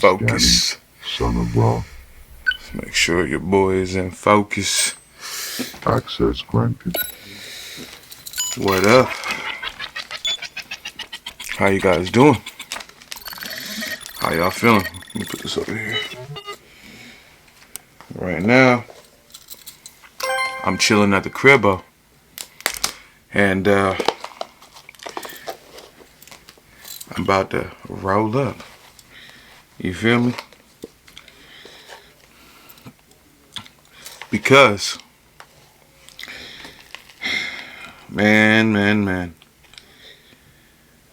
Focus. Son of Ra. Let's make sure your boy is in focus. Access granted. What up? How you guys doing? How y'all feeling? Let me put this over here. Right now, I'm chilling at the cribbo. And I'm about to roll up. You feel me? Because man,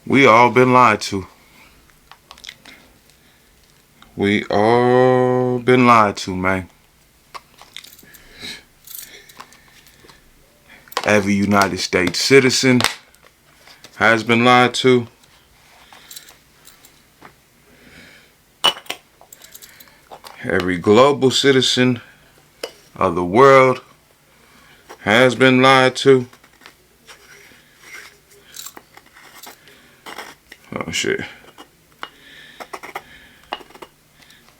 we all been lied to. We all been lied to, man. Every United States citizen has been lied to. Every global citizen of the world has been lied to. Oh shit.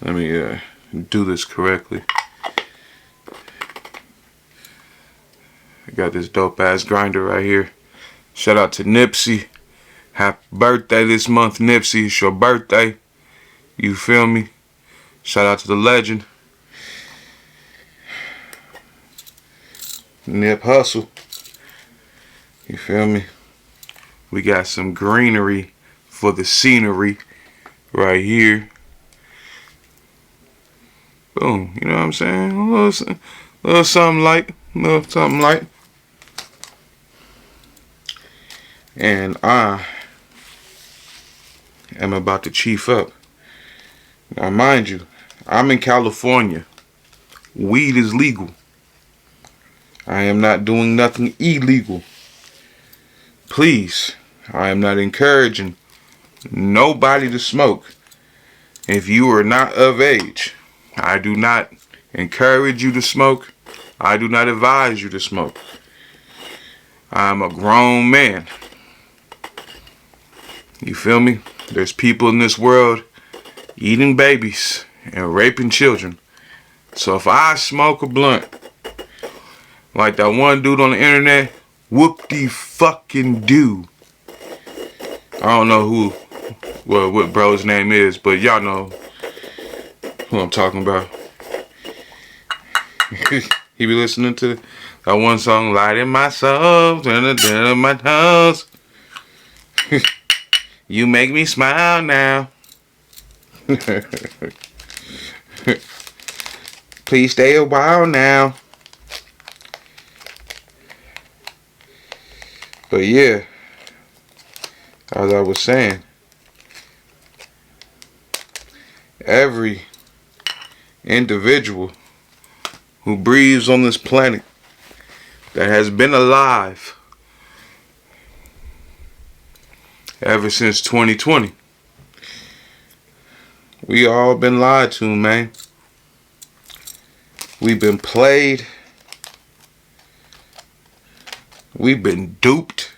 Let me do this correctly. I got this dope ass grinder right here. Shout out to Nipsey. Happy birthday this month, Nipsey. It's your birthday. You feel me? Shout out to the legend. Nip Hustle. You feel me? We got some greenery for the scenery right here. Boom. You know what I'm saying? A little something light. A little something light. And I am about to chief up. Now, mind you, I'm in California. Weed is legal. I am not doing nothing illegal. Please, I am not encouraging nobody to smoke. If you are not of age, I do not encourage you to smoke. I do not advise you to smoke. I'm a grown man. You feel me? There's people in this world eating babies and raping children. So if I smoke a blunt, like that one dude on the internet, whoop-de-fucking-do. I don't know what bro's name is, but y'all know who I'm talking about. He be listening to that one song, Light in My Soul, turn my toes. You make me smile now. Please stay a while now. But yeah, as I was saying, every individual who breathes on this planet that has been alive ever since 2020, we all been lied to, man. We've been played. We've been duped.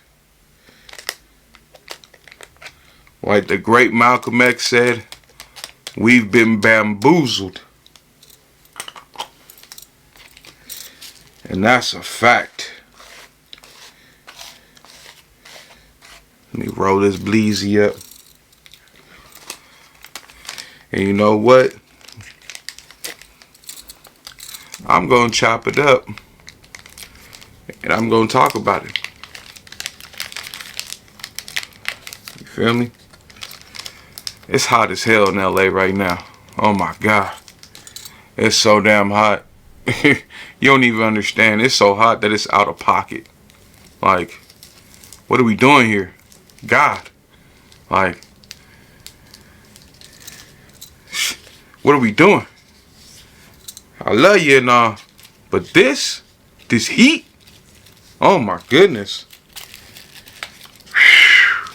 Like the great Malcolm X said, we've been bamboozled. And that's a fact. Let me roll this bleezy up. And you know what? I'm going to chop it up. And I'm going to talk about it. You feel me? It's hot as hell in LA right now. Oh my God. It's so damn hot. You don't even understand. It's so hot that it's out of pocket. Like, what are we doing here? God. Like, what are we doing? I love you and all, but this heat, oh my goodness.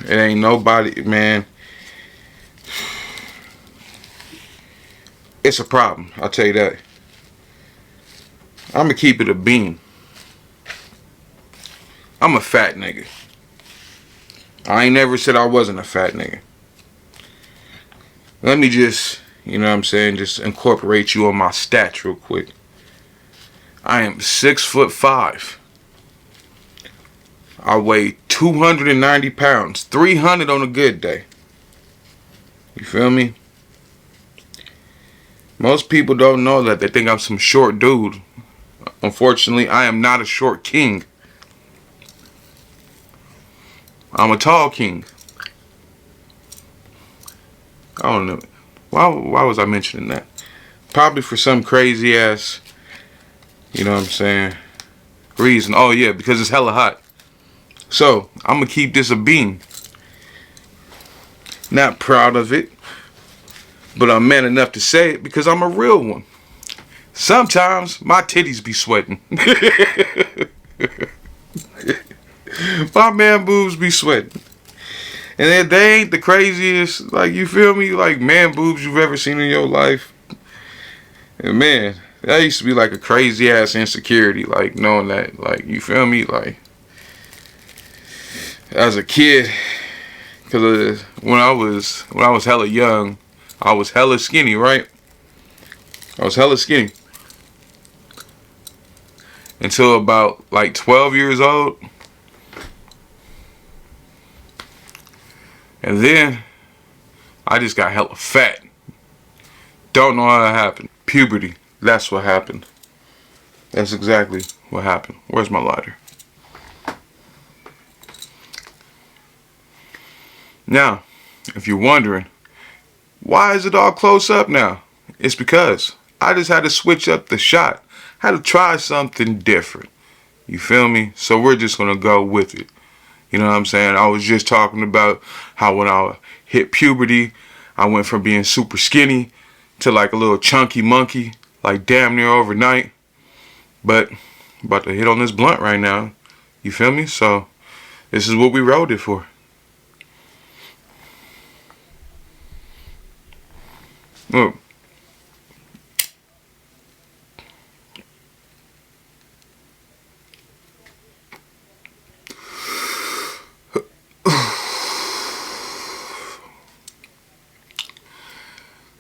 It ain't nobody, man. It's a problem, I'll tell you that. I'm gonna keep it a bean. I'm a fat nigga. I ain't never said I wasn't a fat nigga. Let me just you know what I'm saying, just incorporate you on my stats real quick. I am 6'5". I weigh 290 pounds, 300 on a good day. You feel me? Most people don't know that. They think I'm some short dude. Unfortunately, I am not a short king. I'm a tall king. I don't know. Why was I mentioning that? Probably for some crazy ass, you know what I'm saying, reason. Oh yeah, because it's hella hot. So, I'm gonna keep this a bean. Not proud of it, but I'm man enough to say it because I'm a real one. Sometimes my titties be sweating. My man boobs be sweating. And they ain't the craziest, like, you feel me, like man boobs you've ever seen in your life. And man, that used to be like a crazy ass insecurity, like knowing that, like, you feel me, like as a kid, because when I was hella young, I was hella skinny, right? I was hella skinny until about like 12 years old. And then I just got hella fat. Don't know how it happened. Puberty. That's what happened. That's exactly what happened. Where's my lighter? Now, if you're wondering, why is it all close up now? It's because I just had to switch up the shot. I had to try something different. You feel me? So we're just going to go with it. You know what I'm saying? I was just talking about how when I hit puberty, I went from being super skinny to like a little chunky monkey, like damn near overnight. But I'm about to hit on this blunt right now. You feel me? So this is what we rolled it for. Look.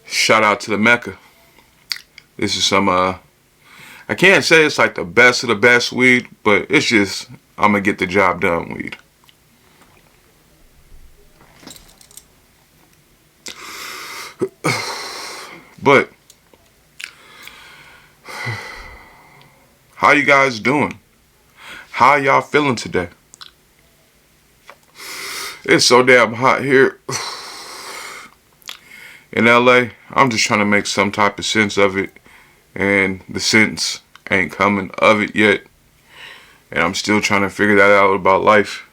Shout out to the Mecca. This is some, I can't say it's like the best of the best weed, but it's just, I'm going to get the job done weed. But, how you guys doing? How y'all feeling today? It's so damn hot here in LA. I'm just trying to make some type of sense of it, and the sense ain't coming of it yet, and I'm still trying to figure that out about life.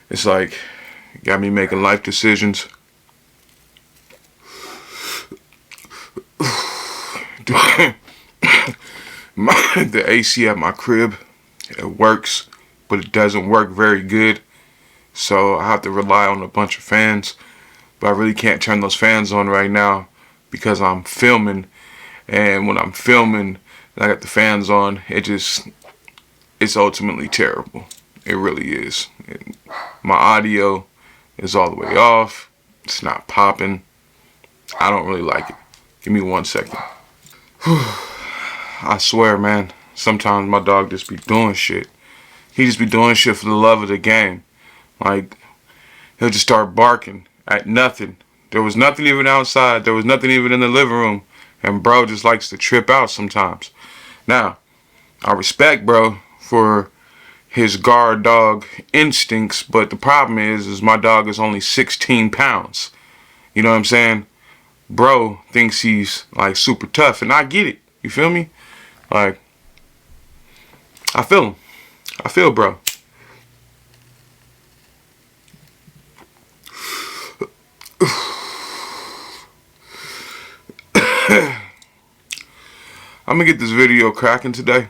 It's like, got me making life decisions. The AC at my crib, it works, but it doesn't work very good, so I have to rely on a bunch of fans. But I really can't turn those fans on right now because I'm filming, and when I'm filming and I got the fans on, it's ultimately terrible. It really is. My audio is all the way off. It's not popping. I don't really like it. Give me 1 second. I swear, man, sometimes my dog just be doing shit. He just be doing shit for the love of the game. Like, he'll just start barking at nothing. There was nothing even outside. There was nothing even in the living room. And bro just likes to trip out sometimes. Now, I respect bro for his guard dog instincts, but the problem is my dog is only 16 pounds. You know what I'm saying? Bro thinks he's like super tough, and I get it. You feel me? Like, I feel him. I feel bro. I'm gonna get this video cracking today.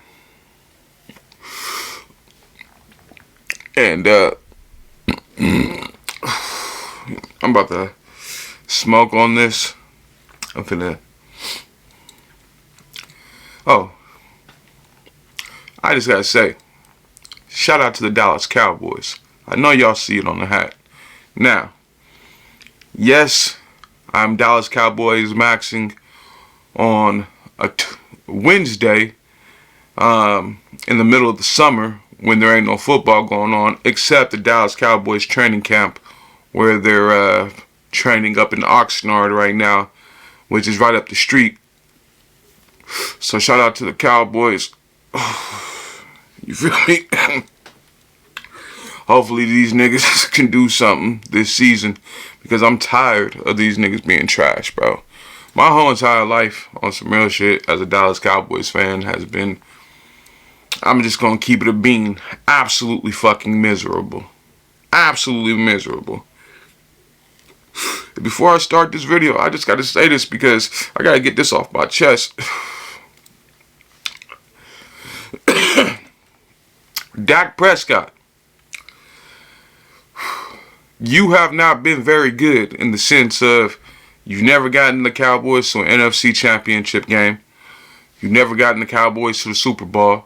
And I'm about to smoke on this. I'm finna. Oh, I just gotta say, shout out to the Dallas Cowboys. I know y'all see it on the hat. Now, yes, I'm Dallas Cowboys maxing on a Wednesday in the middle of the summer when there ain't no football going on, except the Dallas Cowboys training camp where they're training up in Oxnard right now, which is right up the street. So shout out to the Cowboys. You feel me? Hopefully these niggas can do something this season, because I'm tired of these niggas being trash, bro. My whole entire life on some real shit as a Dallas Cowboys fan has been, I'm just gonna keep it a bean, absolutely fucking miserable. Absolutely miserable. Before I start this video, I just gotta say this because I gotta get this off my chest. Dak Prescott, you have not been very good in the sense of you've never gotten the Cowboys to an NFC championship game. You've never gotten the Cowboys to the Super Bowl.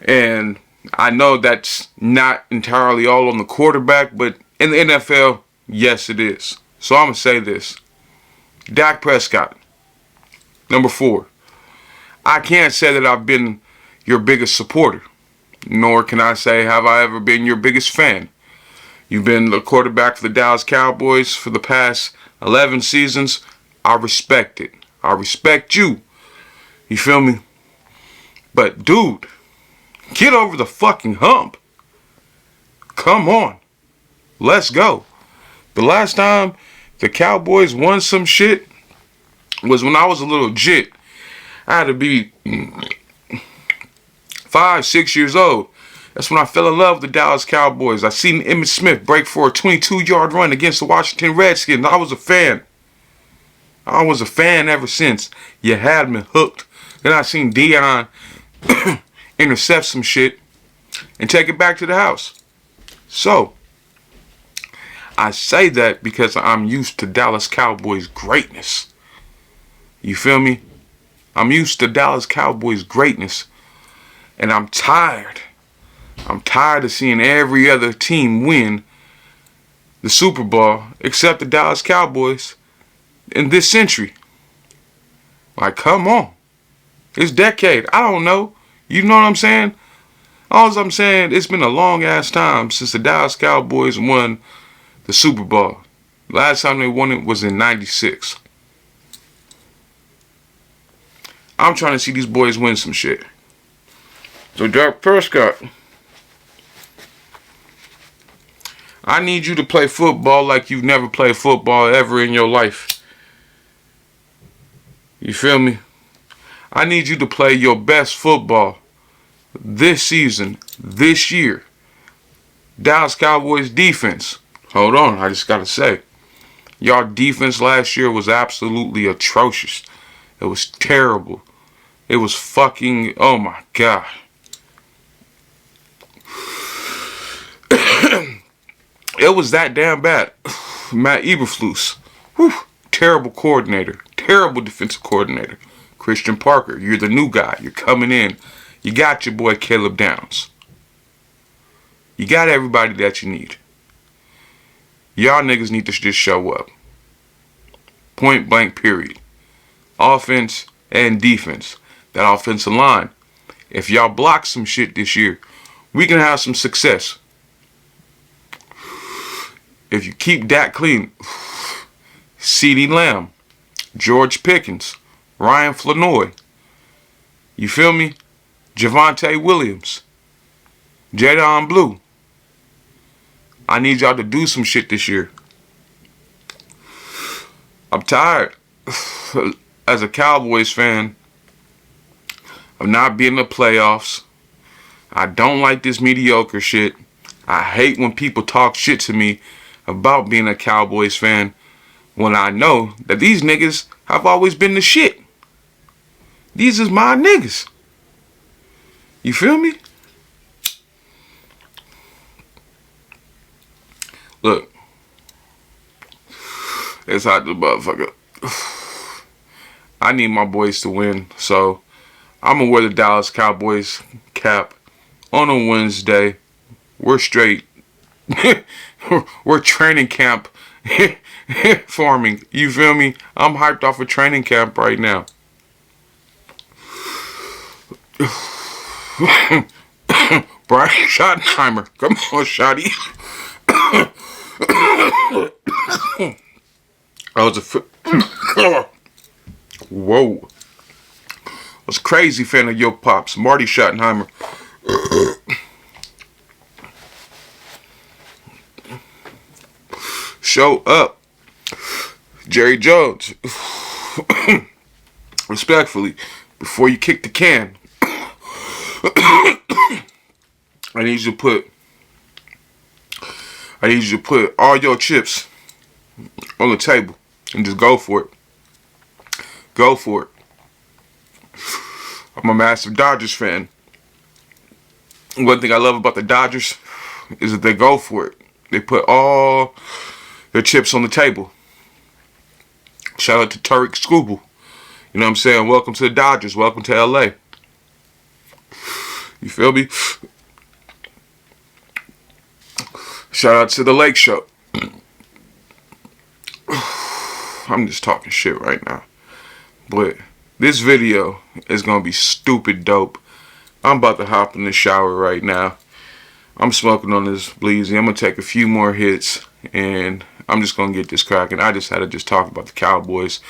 And I know that's not entirely all on the quarterback, but in the NFL, yes it is. So I'm going to say this. Dak Prescott, number 4. I can't say that I've been your biggest supporter, nor can I say have I ever been your biggest fan. You've been the quarterback for the Dallas Cowboys for the past 11 seasons. I respect it. I respect you. You feel me? But dude, get over the fucking hump. Come on. Let's go. The last time the Cowboys won some shit was when I was a little jit. I had to be 5, 6 years old. That's when I fell in love with the Dallas Cowboys. I seen Emmitt Smith break for a 22-yard run against the Washington Redskins. I was a fan. I was a fan ever since. You had me hooked. Then I seen Dion intercept some shit and take it back to the house. So, I say that because I'm used to Dallas Cowboys greatness. You feel me? I'm used to Dallas Cowboys greatness. And I'm tired. I'm tired of seeing every other team win the Super Bowl except the Dallas Cowboys in this century. Like, come on. This decade. I don't know. You know what I'm saying? All I'm saying, it's been a long ass time since the Dallas Cowboys won the Super Bowl. Last time they won it was in '96. I'm trying to see these boys win some shit. So Dak Prescott, I need you to play football like you've never played football ever in your life. You feel me? I need you to play your best football this season, this year. Dallas Cowboys defense. Hold on, I just gotta say. Y'all defense last year was absolutely atrocious. It was terrible. It was fucking, oh my God. It was that damn bad. Matt Eberflus. Whew. Terrible coordinator. Terrible defensive coordinator. Christian Parker, you're the new guy. You're coming in. You got your boy Caleb Downs. You got everybody that you need. Y'all niggas need to just show up. Point blank period. Offense and defense. That offensive line. If y'all block some shit this year, we can have some success. If you keep Dak clean, CeeDee Lamb, George Pickens, Ryan Flanoy, you feel me? Javonte Williams, Jadon Blue. I need y'all to do some shit this year. I'm tired as a Cowboys fan of not being in the playoffs. I don't like this mediocre shit. I hate when people talk shit to me about being a Cowboys fan when I know that these niggas have always been the shit. These is my niggas. You feel me? Look. It's hot the motherfucker. I need my boys to win, so I'm gonna wear the Dallas Cowboys cap on a Wednesday. We're straight. We're training camp farming. You feel me? I'm hyped off a training camp right now. Brian Schottenheimer. Come on, Shotty. I was a whoa. I was a crazy fan of your pops, Marty Schottenheimer. Show up, Jerry Jones. Respectfully, before you kick the can, I need you to put all your chips on the table and just go for it. Go for it. I'm a massive Dodgers fan. One thing I love about the Dodgers is that they go for it. They put all their chips on the table. Shout out to Tariq Skubal. You know what I'm saying? Welcome to the Dodgers. Welcome to LA. You feel me? Shout out to the Lake Show. I'm just talking shit right now. But this video is going to be stupid dope. I'm about to hop in the shower right now. I'm smoking on this Bleezy. I'm going to take a few more hits and I'm just going to get this cracking. I just had to just talk about the Cowboys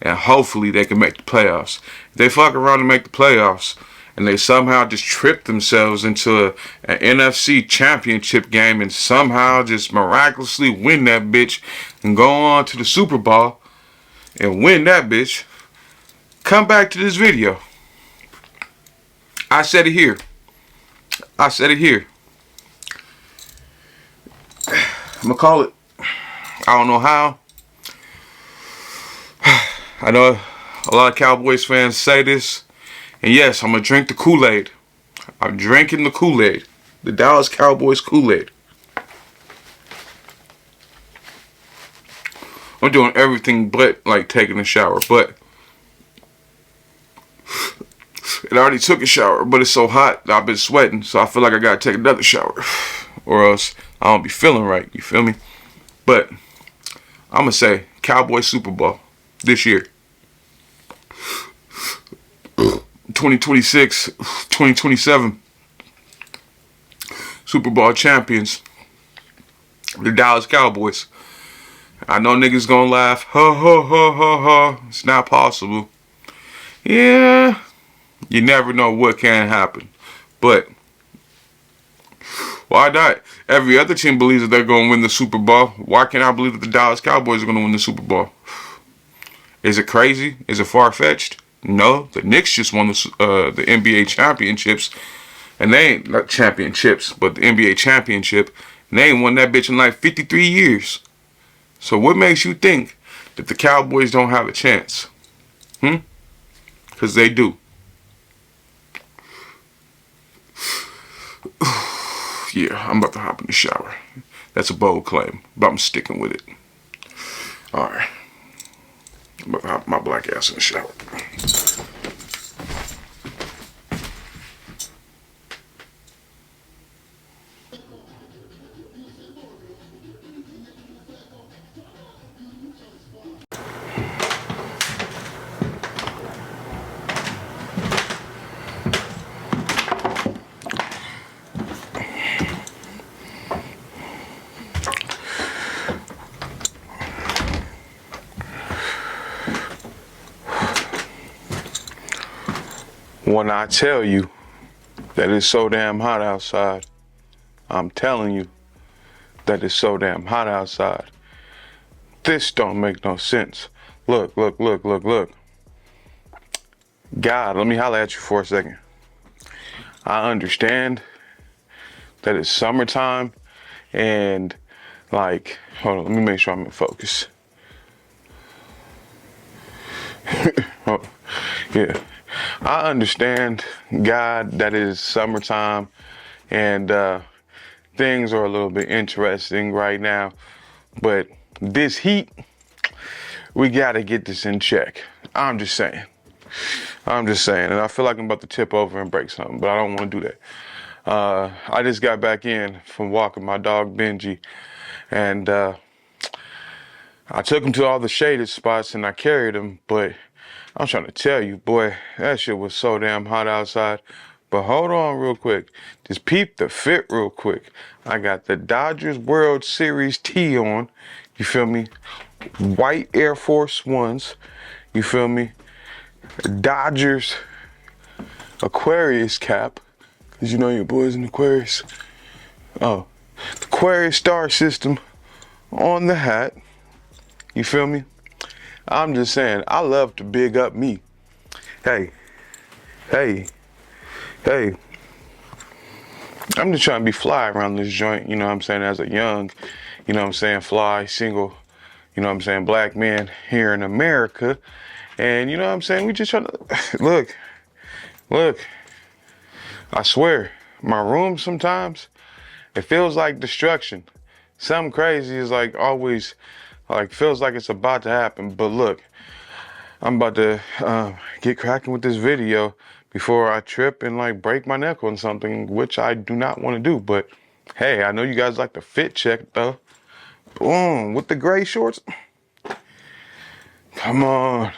and hopefully they can make the playoffs. If they fuck around and make the playoffs and they somehow just trip themselves into an NFC championship game and somehow just miraculously win that bitch and go on to the Super Bowl and win that bitch, come back to this video. I said it here. I said it here. I'm gonna call it. I don't know how. I know a lot of Cowboys fans say this. And yes, I'm gonna drink the Kool-Aid. I'm drinking the Kool-Aid. The Dallas Cowboys Kool-Aid. I'm doing everything but like taking a shower. But I already took a shower, but it's so hot that I've been sweating, so I feel like I gotta take another shower, or else I don't be feeling right. You feel me? But I'm gonna say Cowboys Super Bowl this year, 2026, 2027 Super Bowl champions, the Dallas Cowboys. I know niggas gonna laugh. Ha ha ha ha ha. It's not possible. Yeah. You never know what can happen. But why not? Every other team believes that they're going to win the Super Bowl. Why can't I believe that the Dallas Cowboys are going to win the Super Bowl? Is it crazy? Is it far-fetched? No. The Knicks just won the NBA championships. And they ain't, not championships, but the NBA championship. And they ain't won that bitch in like 53 years. So what makes you think that the Cowboys don't have a chance? Because they do. Yeah, I'm about to hop in the shower. That's a bold claim, but I'm sticking with it. Alright. I'm about to hop my black ass in the shower. When I tell you that it's so damn hot outside, I'm telling you that it's so damn hot outside. This don't make no sense. Look. God, let me holler at you for a second. I understand that it's summertime and like, hold on, let me make sure I'm in focus. Oh, yeah. I understand, God, that it is summertime and things are a little bit interesting right now, but this heat, we gotta get this in check. I'm just saying, and I feel like I'm about to tip over and break something, but I don't want to do that. I just got back in from walking my dog Benji, and I took him to all the shaded spots and I carried him, but I'm trying to tell you, boy, that shit was so damn hot outside. But hold on real quick. Just peep the fit real quick. I got the Dodgers World Series tee on. You feel me? White Air Force Ones. You feel me? Dodgers Aquarius cap. Cause you know your boy's in Aquarius. Oh, Aquarius star system on the hat. You feel me? I'm just saying, I love to big up me. Hey. I'm just trying to be fly around this joint, you know what I'm saying, as a young, you know what I'm saying, fly, single, you know what I'm saying, black man here in America. And you know what I'm saying, we just trying to, look, I swear, my room sometimes, it feels like destruction. Something crazy is like always, like feels like it's about to happen. But look, I'm about to get cracking with this video before I trip and like break my neck on something, which I do not want to do. But hey, I know you guys like the fit check though. Boom, with the gray shorts. Come on.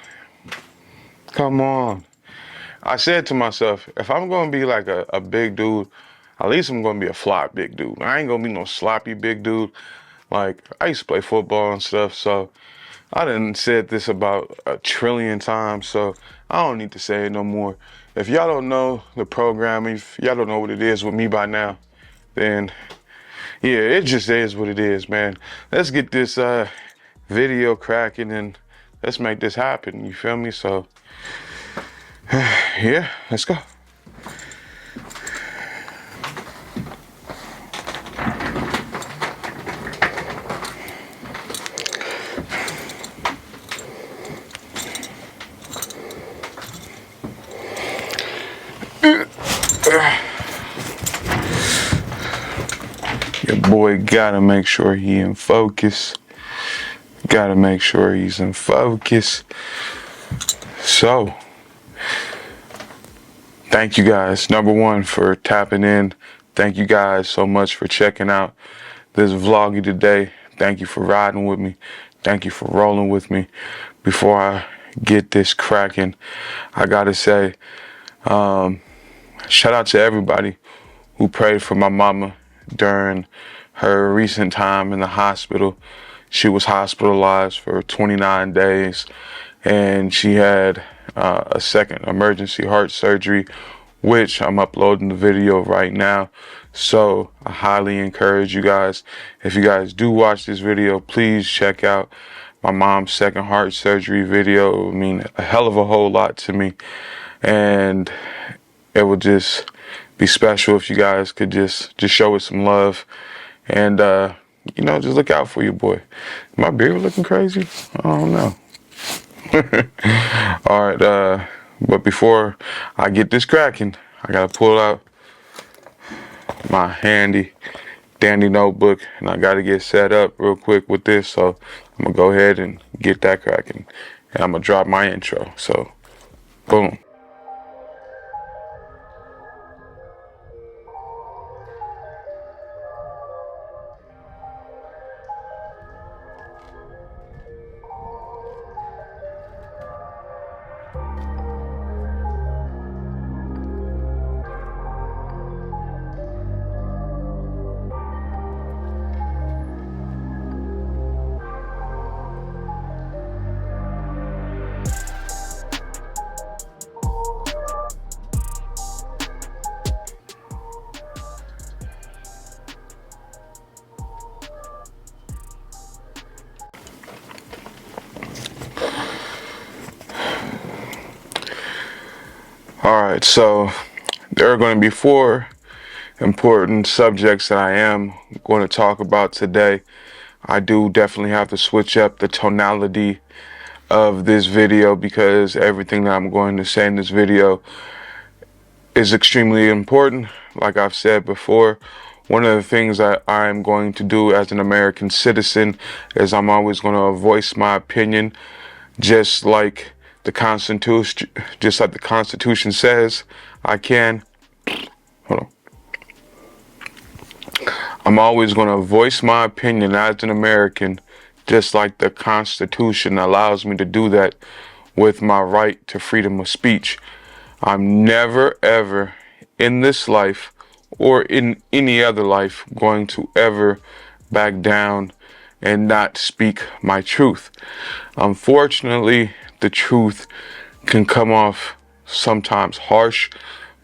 I said to myself, if I'm going to be like a big dude, at least I'm going to be a fly big dude. I ain't going to be no sloppy big dude. Like, I used to play football and stuff, so I done said this about 1 trillion times, so I don't need to say it no more. If y'all don't know the program, if y'all don't know what it is with me by now, then yeah, it just is what it is, man. Let's get this video cracking and let's make this happen, you feel me? So, yeah, let's go. Your boy gotta make sure he in focus. Gotta make sure he's in focus. So, thank you guys, number one, for tapping in. Thank you guys so much for checking out this vloggy today. Thank you for riding with me. Thank you for rolling with me. Before I get this cracking, I gotta say, shout out to everybody who prayed for my mama during her recent time in the hospital. She was hospitalized for 29 days and she had a second emergency heart surgery, which I'm uploading the video right now. So I highly encourage you guys, if you guys do watch this video, please check out my mom's second heart surgery video. It would mean a hell of a whole lot to me, and it would just be special if you guys could just show us some love and you know, just look out for your boy. My beard looking crazy? I don't know. All right, but before I get this cracking, I gotta pull out my handy dandy notebook and I gotta get set up real quick with this. So I'm gonna go ahead and get that cracking and I'm gonna drop my intro. So boom. All right, so there are going to be 4 important subjects that I am going to talk about today. I do definitely have to switch up the tonality of this video because everything that I'm going to say in this video is extremely important. Like I've said before, one of the things that I'm going to do as an American citizen is I'm always going to voice my opinion, just like the Constitution says I can. Hold on. I'm always going to voice my opinion as an American, just like the Constitution allows me to do that with my right to freedom of speech. I'm never, ever in this life or in any other life going to ever back down and not speak my truth. Unfortunately, the truth can come off sometimes harsh,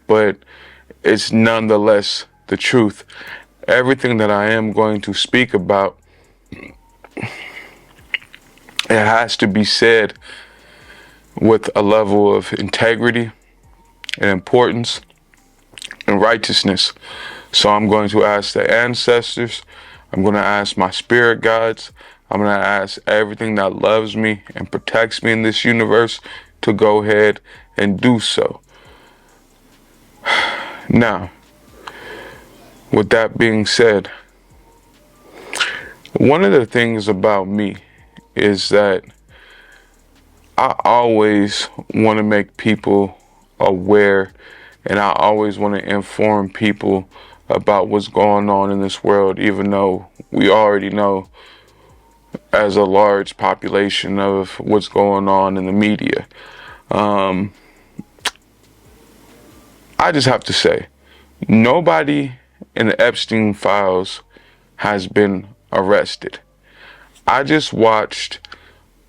but it's nonetheless the truth. Everything that I am going to speak about, it has to be said with a level of integrity and importance and righteousness. So I'm going to ask the ancestors, I'm going to ask my spirit guides, I'm going to ask everything that loves me and protects me in this universe to go ahead and do so. Now, with that being said, one of the things about me is that I always want to make people aware, and I always want to inform people about what's going on in this world, even though we already know as a large population of what's going on in the media. I just have to say, nobody in the Epstein files has been arrested. I just watched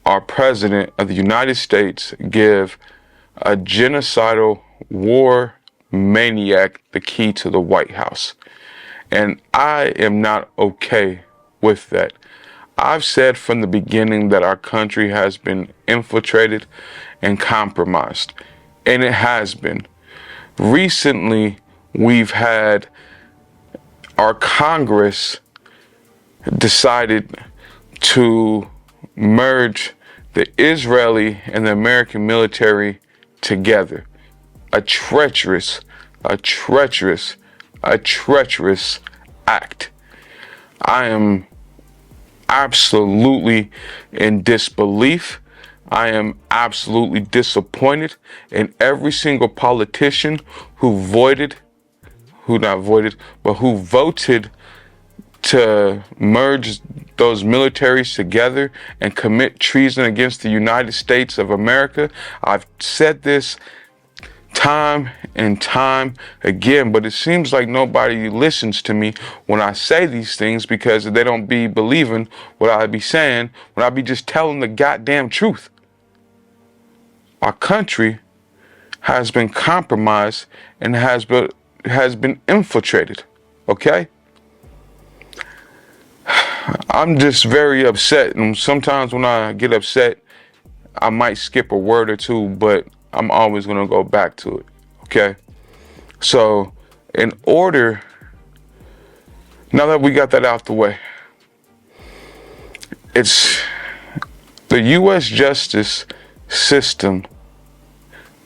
our president of the United States give a genocidal war maniac the key to the White House. And I am not okay with that. I've said from the beginning that our country has been infiltrated and compromised, and it has been. Recently, we've had our Congress decided to merge the Israeli and the American military together. A treacherous act. I am absolutely in disbelief. I am absolutely disappointed in every single politician who voted to merge those militaries together and commit treason against the United States of America. I've said this time and time again, but it seems like nobody listens to me when I say these things because they don't be believing what I be saying when I be just telling the goddamn truth. Our country has been compromised and has been infiltrated, okay? I'm just very upset, and sometimes when I get upset, I might skip a word or two, but I'm always going to go back to it, okay? So, in order, now that we got that out the way, it's the U.S. justice system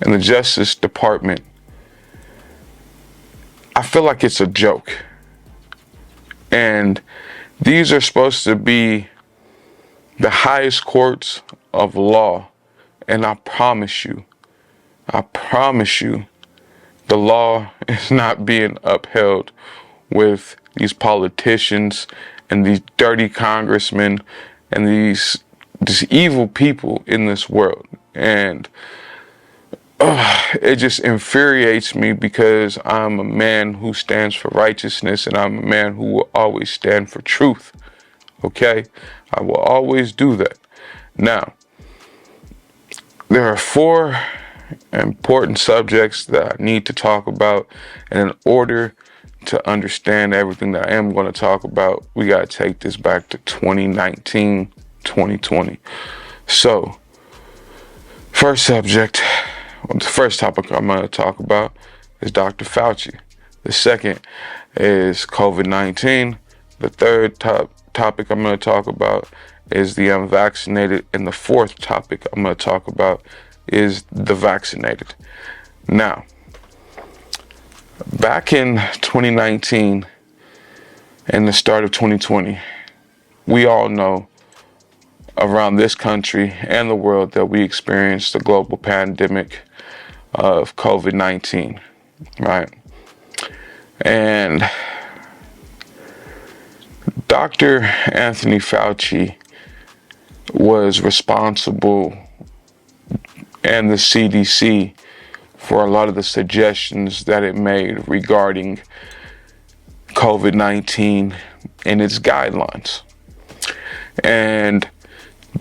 and the Justice Department. I feel like it's a joke. And these are supposed to be the highest courts of law. And I promise you, the law is not being upheld with these politicians and these dirty congressmen and these evil people in this world. And it just infuriates me because I'm a man who stands for righteousness, and I'm a man who will always stand for truth. Okay? I will always do that. Now, there are 4 important subjects that I need to talk about, and in order to understand everything that I am going to talk about, we got to take this back to 2019, 2020. So, the first topic I'm going to talk about is Dr. Fauci. The second is COVID-19. The third topic I'm going to talk about is the unvaccinated. And the fourth topic I'm going to talk about is the vaccinated. Now, back in 2019 and the start of 2020, we all know around this country and the world that we experienced the global pandemic of COVID-19, right? And Dr. Anthony Fauci was responsible, and the CDC, for a lot of the suggestions that it made regarding COVID-19 and its guidelines. And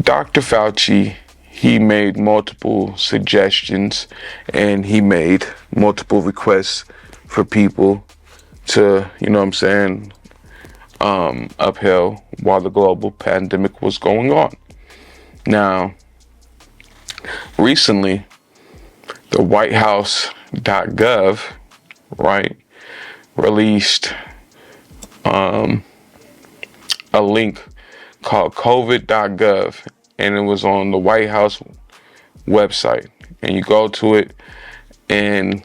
Dr. Fauci, he made multiple suggestions and he made multiple requests for people to, upheld while the global pandemic was going on. Now, recently, the Whitehouse.gov, right, released a link called COVID.GOV, and it was on the White House website. And you go to it, and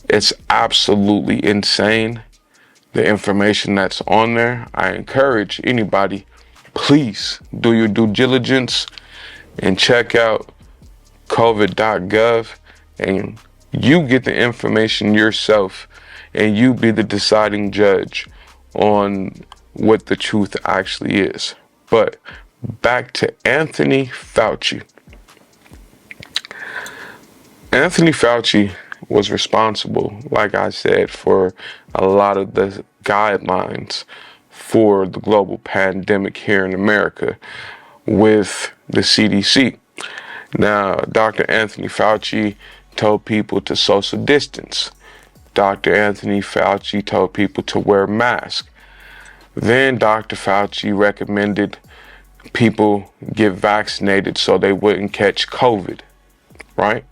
it's absolutely insane, the information that's on there. I encourage anybody, please do your due diligence and check out COVID.gov, and you get the information yourself, and you be the deciding judge on what the truth actually is. But back to Anthony Fauci. Anthony Fauci was responsible, like I said, for a lot of the guidelines for the global pandemic here in America with the CDC. Now, Dr. Anthony Fauci told people to social distance. Dr. Anthony Fauci told people to wear masks. Then Dr. Fauci recommended people get vaccinated so they wouldn't catch COVID, right?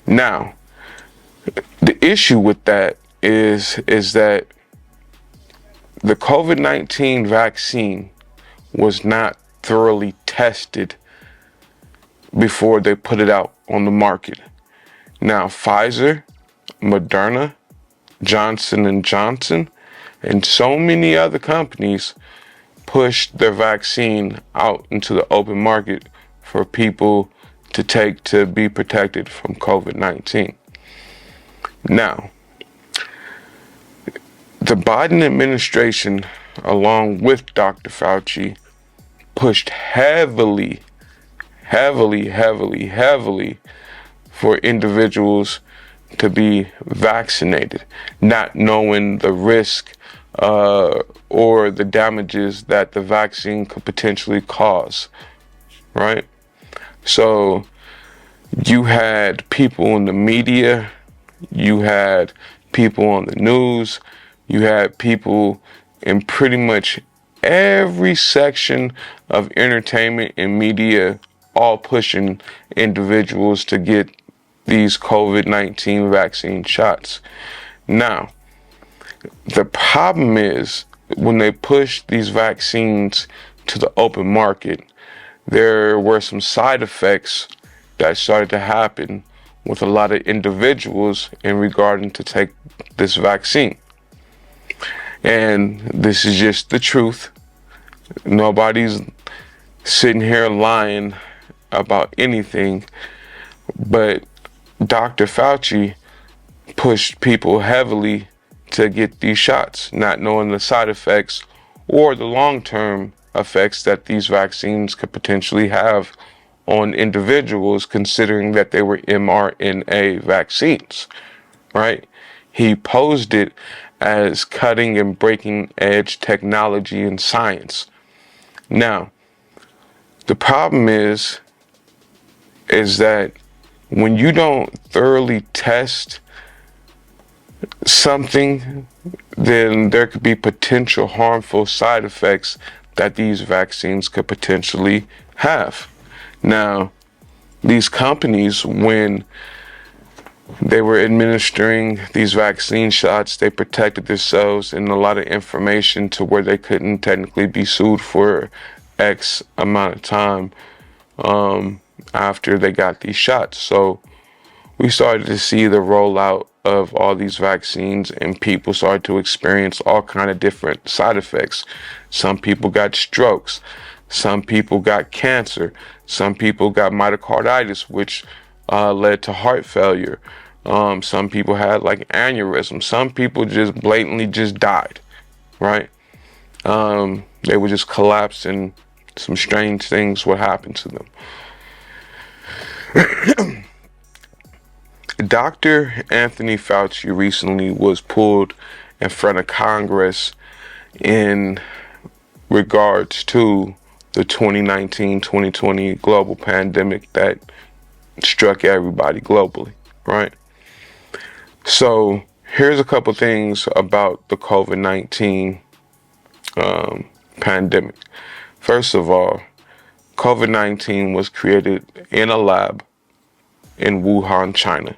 Now, the issue with that is that the COVID-19 vaccine was not thoroughly tested before they put it out on the market. Now, Pfizer, Moderna, Johnson & Johnson, and so many other companies pushed their vaccine out into the open market for people to take to be protected from COVID-19. Now, the Biden administration, along with Dr. Fauci, pushed heavily for individuals to be vaccinated, not knowing the risk or the damages that the vaccine could potentially cause, right? So you had people in the media, you had people on the news, you had people in pretty much every section of entertainment and media all pushing individuals to get these COVID-19 vaccine shots. Now, the problem is when they push these vaccines to the open market, there were some side effects that started to happen with a lot of individuals in regarding to take this vaccine. And this is just the truth. Nobody's sitting here lying about anything, but Dr. Fauci pushed people heavily to get these shots, not knowing the side effects or the long-term effects that these vaccines could potentially have on individuals, considering that they were mRNA vaccines, right? He posed it as cutting and breaking edge technology and science. Now, the problem is that when you don't thoroughly test something, then there could be potential harmful side effects that these vaccines could potentially have. Now, these companies, when they were administering these vaccine shots, they protected themselves in a lot of information to where they couldn't technically be sued for X amount of time after they got these shots. So we started to see the rollout of all these vaccines, and people started to experience all kind of different side effects. Some people got strokes, some people got cancer, some people got myocarditis, which led to heart failure. Some people had like aneurysm. Some people just blatantly just died, right? They would just collapse and some strange things would happen to them. Dr. Anthony Fauci recently was pulled in front of Congress in regards to the 2019-2020 global pandemic that struck everybody globally, right? So here's a couple things about the COVID-19 pandemic. First of all, COVID-19 was created in a lab in Wuhan, China.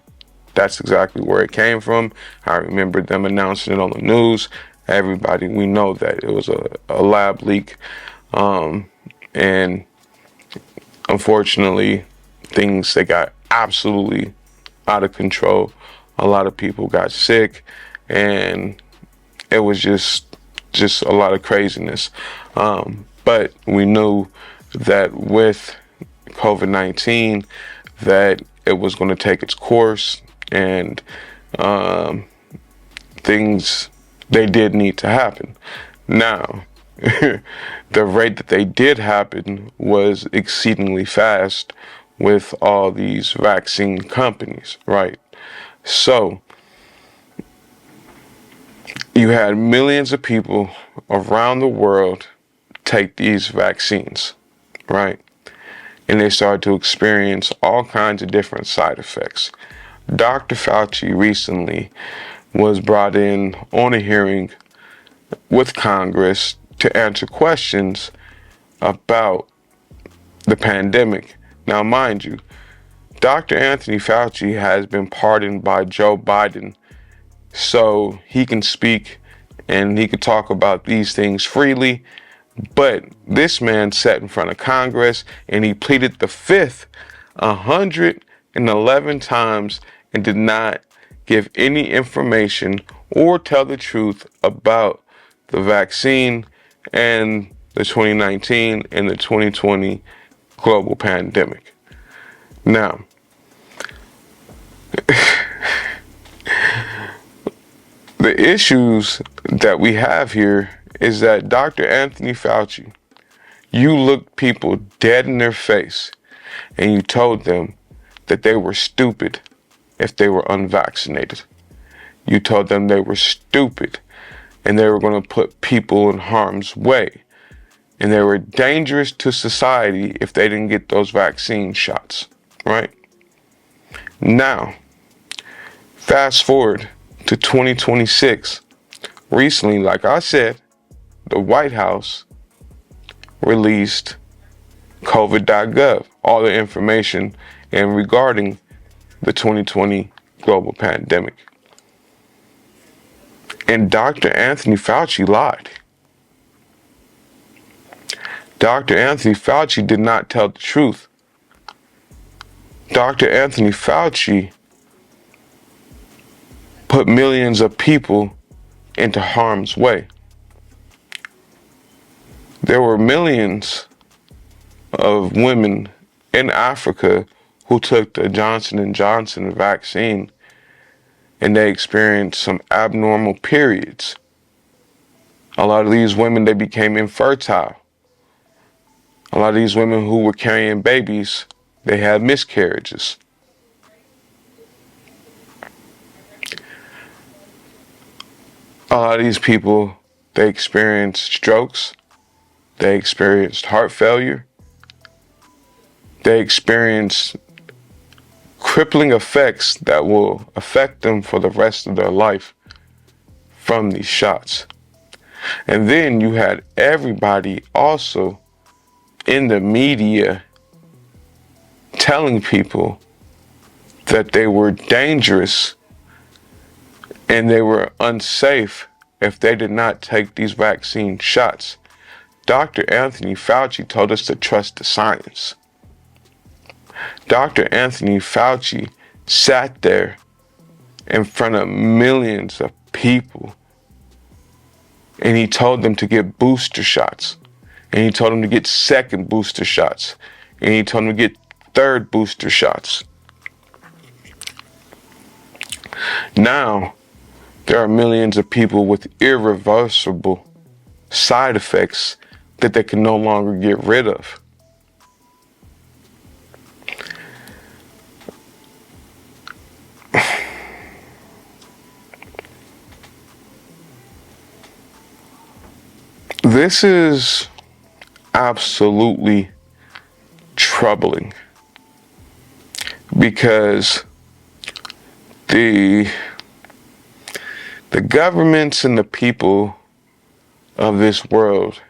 That's exactly where it came from. I remember them announcing it on the news. Everybody, we know that it was a lab leak. And unfortunately, they got absolutely out of control. A lot of people got sick, and it was just a lot of craziness. But we knew that with COVID-19, that it was going to take its course, and things, they did need to happen. Now, the rate that they did happen was exceedingly fast with all these vaccine companies, right? So, you had millions of people around the world take these vaccines, right? And they started to experience all kinds of different side effects. Dr. Fauci recently was brought in on a hearing with Congress to answer questions about the pandemic. Now, mind you, Dr. Anthony Fauci has been pardoned by Joe Biden, so he can speak and he could talk about these things freely. But this man sat in front of Congress and he pleaded the fifth 111 times and did not give any information or tell the truth about the vaccine and the 2019 and the 2020 global pandemic. Now, the issues that we have here is that Dr. Anthony Fauci, you looked people dead in their face and you told them that they were stupid if they were unvaccinated. You told them they were stupid and they were going to put people in harm's way, and they were dangerous to society if they didn't get those vaccine shots, right? Now, fast forward to 2026. Recently, like I said, the White House released COVID.GOV, all the information and regarding the 2020 global pandemic. And Dr. Anthony Fauci lied. Dr. Anthony Fauci did not tell the truth. Dr. Anthony Fauci put millions of people into harm's way. There were millions of women in Africa who took the Johnson & Johnson vaccine and they experienced some abnormal periods. A lot of these women, they became infertile. A lot of these women who were carrying babies, they had miscarriages. A lot of these people, they experienced strokes. They experienced heart failure. They experienced crippling effects that will affect them for the rest of their life from these shots. And then you had everybody also in the media telling people that they were dangerous and they were unsafe if they did not take these vaccine shots. Dr. Anthony Fauci told us to trust the science. Dr. Anthony Fauci sat there in front of millions of people and he told them to get booster shots, and he told them to get second booster shots, and he told them to get third booster shots. Now, there are millions of people with irreversible side effects that they can no longer get rid of. This is absolutely troubling because the governments and the people of this world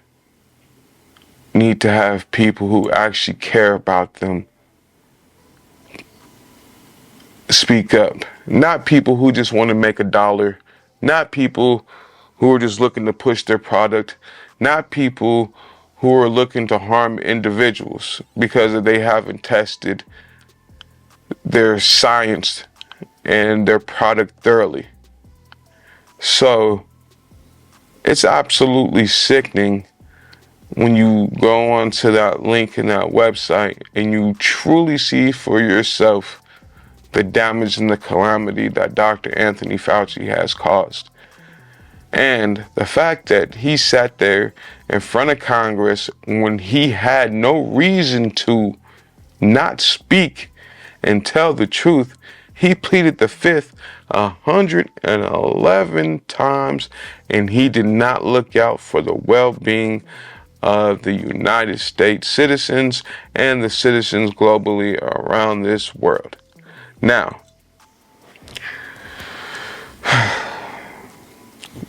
need to have people who actually care about them speak up. Not people who just want to make a dollar, not people who are just looking to push their product, not people who are looking to harm individuals because they haven't tested their science and their product thoroughly. So it's absolutely sickening when you go onto that link in that website and you truly see for yourself the damage and the calamity that Dr. Anthony Fauci has caused. And the fact that he sat there in front of Congress when he had no reason to not speak and tell the truth, he pleaded the fifth 111 times, and he did not look out for the well-being of the United States citizens and the citizens globally around this world. Now,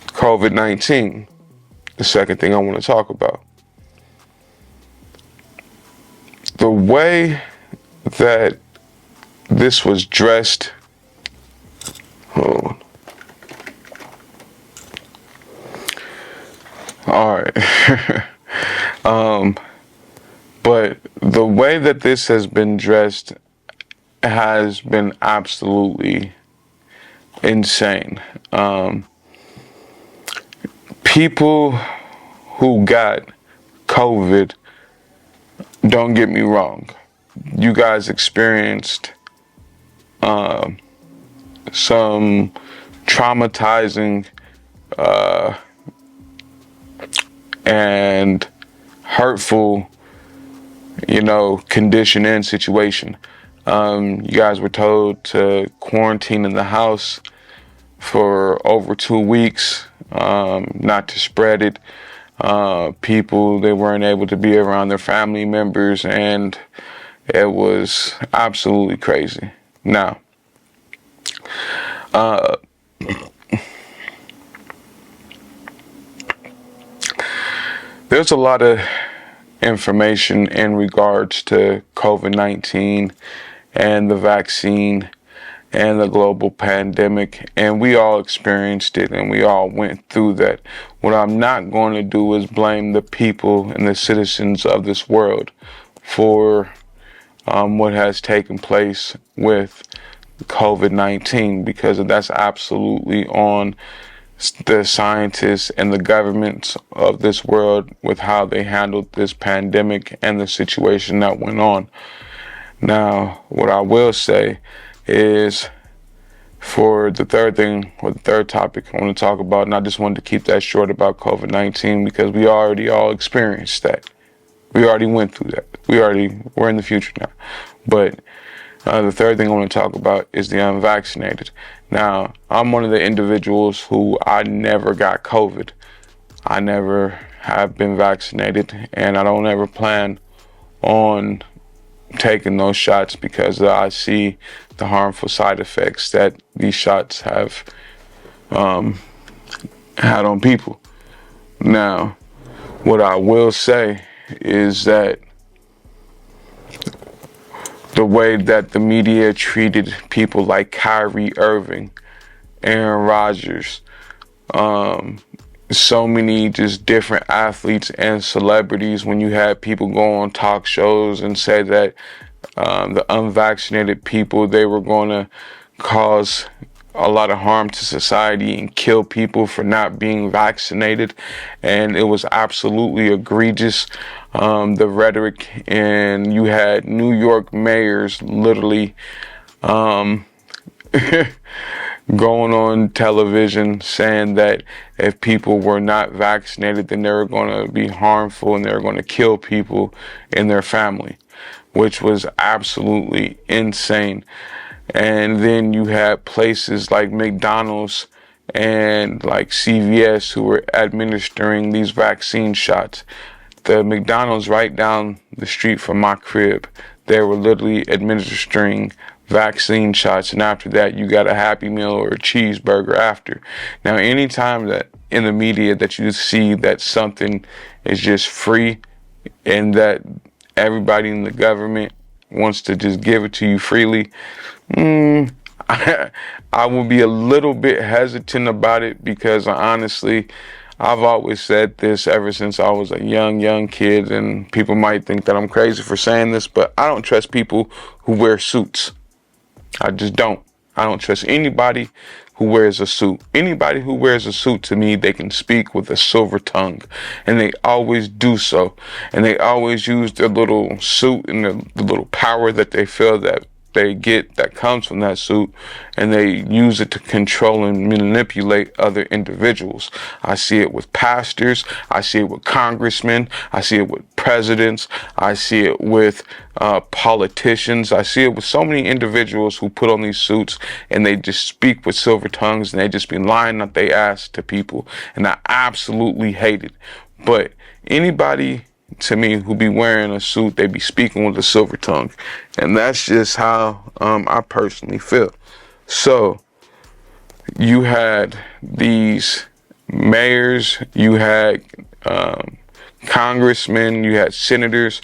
COVID-19, the second thing I want to talk about. The way that this was dressed, hold on. All right. But the way that this has been dressed has been absolutely insane. People who got COVID, don't get me wrong, you guys experienced some traumatizing and hurtful, condition and situation. You guys were told to quarantine in the house for over 2 weeks, not to spread it. People, they weren't able to be around their family members, and it was absolutely crazy. Now, there's a lot of information in regards to COVID-19 and the vaccine and the global pandemic, and we all experienced it and we all went through that. What I'm not going to do is blame the people and the citizens of this world for what has taken place with COVID-19, because that's absolutely on the scientists and the governments of this world with how they handled this pandemic and the situation that went on. Now, what I will say is, for the third thing, or the third topic I want to talk about, and I just wanted to keep that short about COVID-19 because we already all experienced that. We already went through that. We're in the future now. But the third thing I want to talk about is the unvaccinated. Now, I'm one of the individuals who I never got COVID. I never have been vaccinated, and I don't ever plan on taking those shots because I see the harmful side effects that these shots have had on people. Now, what I will say is that the way that the media treated people like Kyrie Irving, Aaron Rodgers, so many just different athletes and celebrities, when you had people go on talk shows and say that the unvaccinated people, they were going to cause a lot of harm to society and kill people for not being vaccinated, and it was absolutely egregious. The rhetoric, and you had New York mayors literally going on television saying that if people were not vaccinated, then they were going to be harmful and they were going to kill people in their family, which was absolutely insane. And then you had places like McDonald's and like CVS who were administering these vaccine shots. The McDonald's right down the street from my crib, they were literally administering vaccine shots, and after that you got a Happy Meal or a cheeseburger after. Now, anytime that in the media that you see that something is just free and that everybody in the government wants to just give it to you freely, I will be a little bit hesitant about it, because honestly, I've always said this ever since I was a young kid, and people might think that I'm crazy for saying this, but I don't trust people who wear suits. I just don't. I don't trust anybody who wears a suit. Anybody who wears a suit, to me, they can speak with a silver tongue, and they always do so. And they always use their little suit and the little power that they feel that they get that comes from that suit, and they use it to control and manipulate other individuals. I see it with pastors, I see it with congressmen, I see it with presidents, I see it with politicians, I see it with so many individuals who put on these suits and they just speak with silver tongues, and they just be lying up their ass to people, and I absolutely hate it. But anybody, to me, who be wearing a suit, they be speaking with a silver tongue, and that's just how I personally feel. So you had these mayors, you had congressmen, you had senators,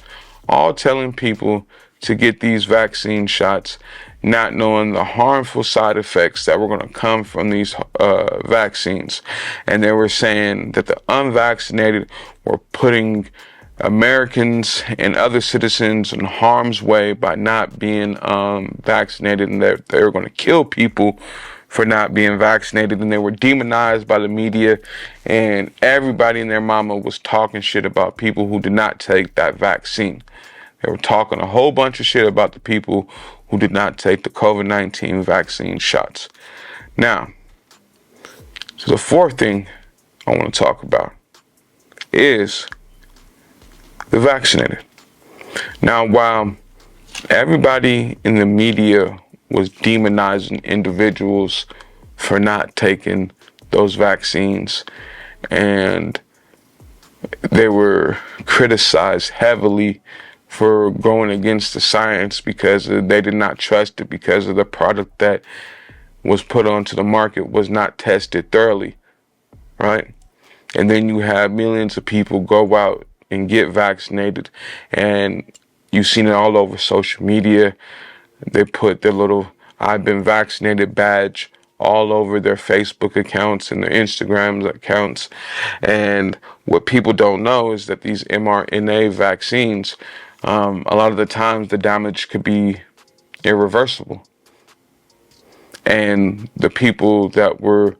all telling people to get these vaccine shots, not knowing the harmful side effects that were going to come from these vaccines. And they were saying that the unvaccinated were putting Americans and other citizens in harm's way by not being vaccinated, and that they were going to kill people for not being vaccinated, and they were demonized by the media, and everybody and their mama was talking shit about people who did not take that vaccine. They were talking a whole bunch of shit about the people who did not take the COVID-19 vaccine shots. Now, so the fourth thing I want to talk about is the vaccinated. Now, while everybody in the media was demonizing individuals for not taking those vaccines, and they were criticized heavily for going against the science because they did not trust it, because of the product that was put onto the market was not tested thoroughly, right? And then you have millions of people go out and get vaccinated, and you've seen it all over social media. They put their little "I've been vaccinated" badge all over their Facebook accounts and their Instagram accounts. And what people don't know is that these mRNA vaccines, a lot of the times the damage could be irreversible. And the people that were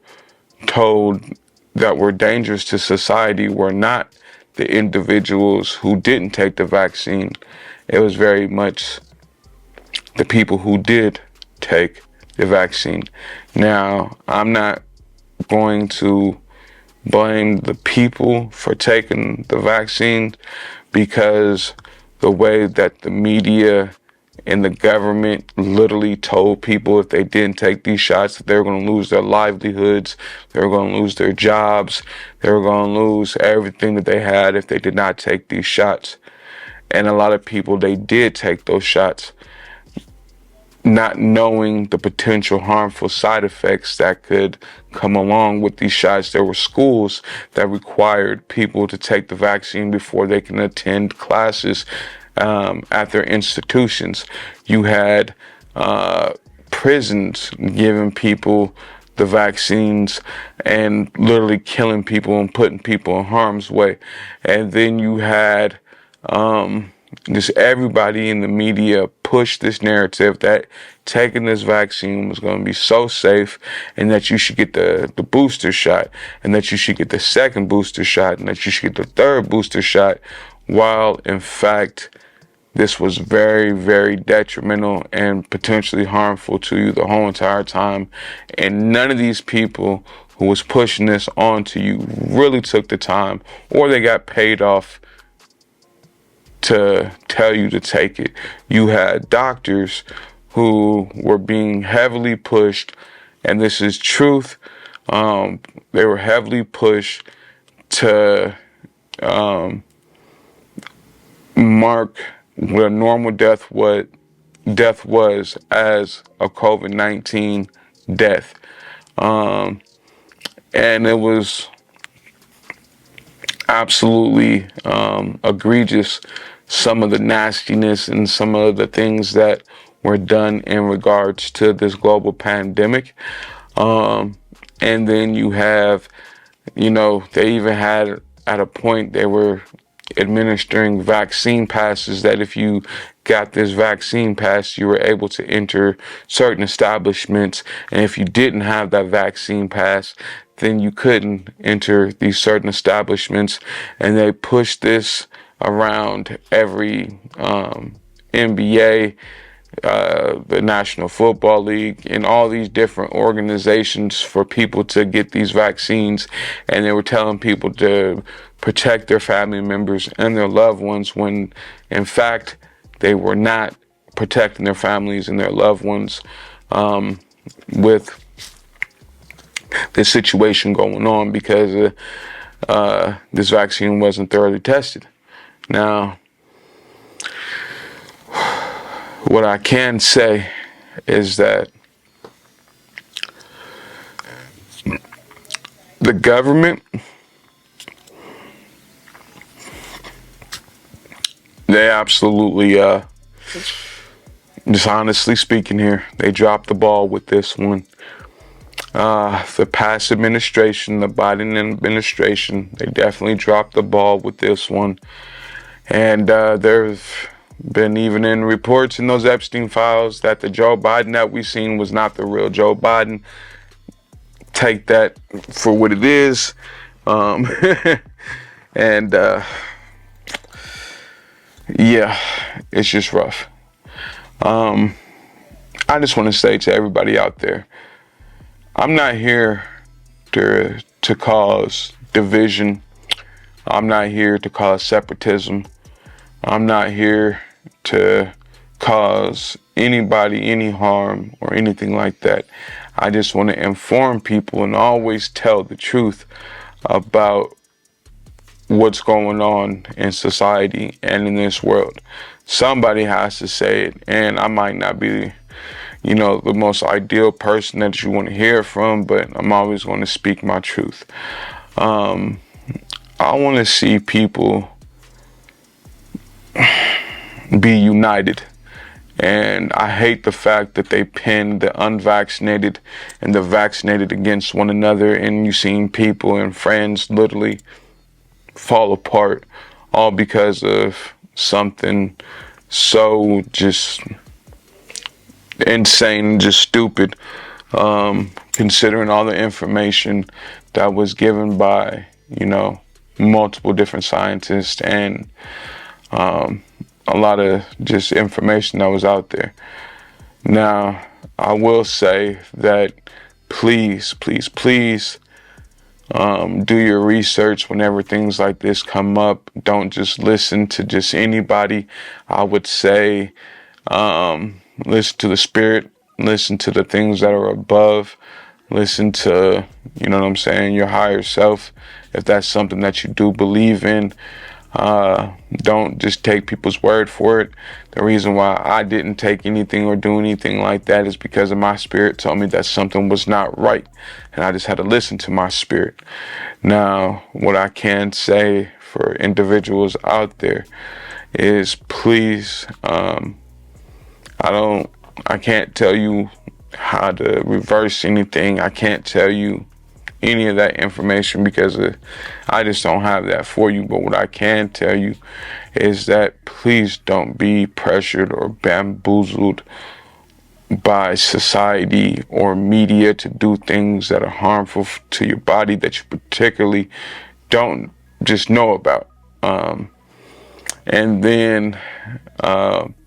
told that were dangerous to society were not the individuals who didn't take the vaccine. It was very much the people who did take the vaccine. Now, I'm not going to blame the people for taking the vaccine, because the way that the media and the government literally told people if they didn't take these shots that they were going to lose their livelihoods, they were going to lose their jobs, they were going to lose everything that they had if they did not take these shots. And a lot of people, they did take those shots, not knowing the potential harmful side effects that could come along with these shots. There were schools that required people to take the vaccine before they can attend classes at their institutions. You had prisons giving people the vaccines and literally killing people and putting people in harm's way. And then you had just everybody in the media push this narrative that taking this vaccine was going to be so safe, and that you should get the booster shot, and that you should get the second booster shot, and that you should get the third booster shot, while in fact this was very, very detrimental and potentially harmful to you the whole entire time. And none of these people who was pushing this onto you really took the time, or they got paid off to tell you to take it. You had doctors who were being heavily pushed, and this is truth. They were heavily pushed to mark what a normal death was as a COVID-19 death. And it was absolutely egregious, some of the nastiness and some of the things that were done in regards to this global pandemic. And then you have, they even had at a point they were administering vaccine passes that if you got this vaccine pass, you were able to enter certain establishments. And if you didn't have that vaccine pass, then you couldn't enter these certain establishments. And they pushed this around every NBA, the National Football League, and all these different organizations for people to get these vaccines. And they were telling people to protect their family members and their loved ones when, in fact, they were not protecting their families and their loved ones with this situation going on because this vaccine wasn't thoroughly tested. Now, what I can say is that the government, they absolutely, just honestly speaking here, they dropped the ball with this one. The past administration, the Biden administration, they definitely dropped the ball with this one. And there's been even in reports in those Epstein files that the Joe Biden that we seen was not the real Joe Biden. Take that for what it is. And yeah, it's just rough. I just want to say to everybody out there, I'm not here to cause division. I'm not here to cause separatism. I'm not here to cause anybody any harm or anything like that. I just want to inform people and always tell the truth about what's going on in society and in this world. Somebody has to say it, and I might not be, the most ideal person that you want to hear from, but I'm always going to speak my truth. I want to see people be united. And I hate the fact that they pin the unvaccinated and the vaccinated against one another, and you've seen people and friends literally fall apart all because of something so just insane, just stupid, considering all the information that was given by, multiple different scientists and a lot of just information that was out there. Now, I will say that please, please, please do your research whenever things like this come up. Don't just listen to just anybody. I would say listen to the spirit, listen to the things that are above, listen to, your higher self. If that's something that you do believe in, don't just take people's word for it. The reason why I didn't take anything or do anything like that is because of my spirit told me that something was not right, and I just had to listen to my spirit. Now, what I can say for individuals out there is please, I can't tell you how to reverse anything. I can't tell you any of that information because I just don't have that for you. But what I can tell you is that please don't be pressured or bamboozled by society or media to do things that are harmful to your body that you particularly don't just know about. And then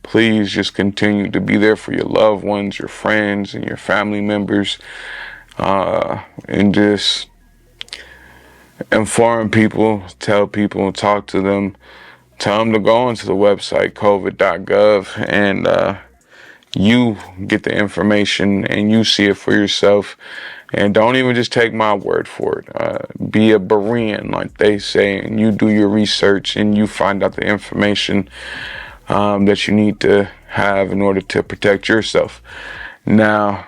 Please just continue to be there for your loved ones, your friends, and your family members, and just inform people, tell people, talk to them, tell them to go onto the website COVID.GOV, and you get the information and you see it for yourself. And don't even just take my word for it. Be a Berean, like they say, and you do your research and you find out the information that you need to have in order to protect yourself. Now,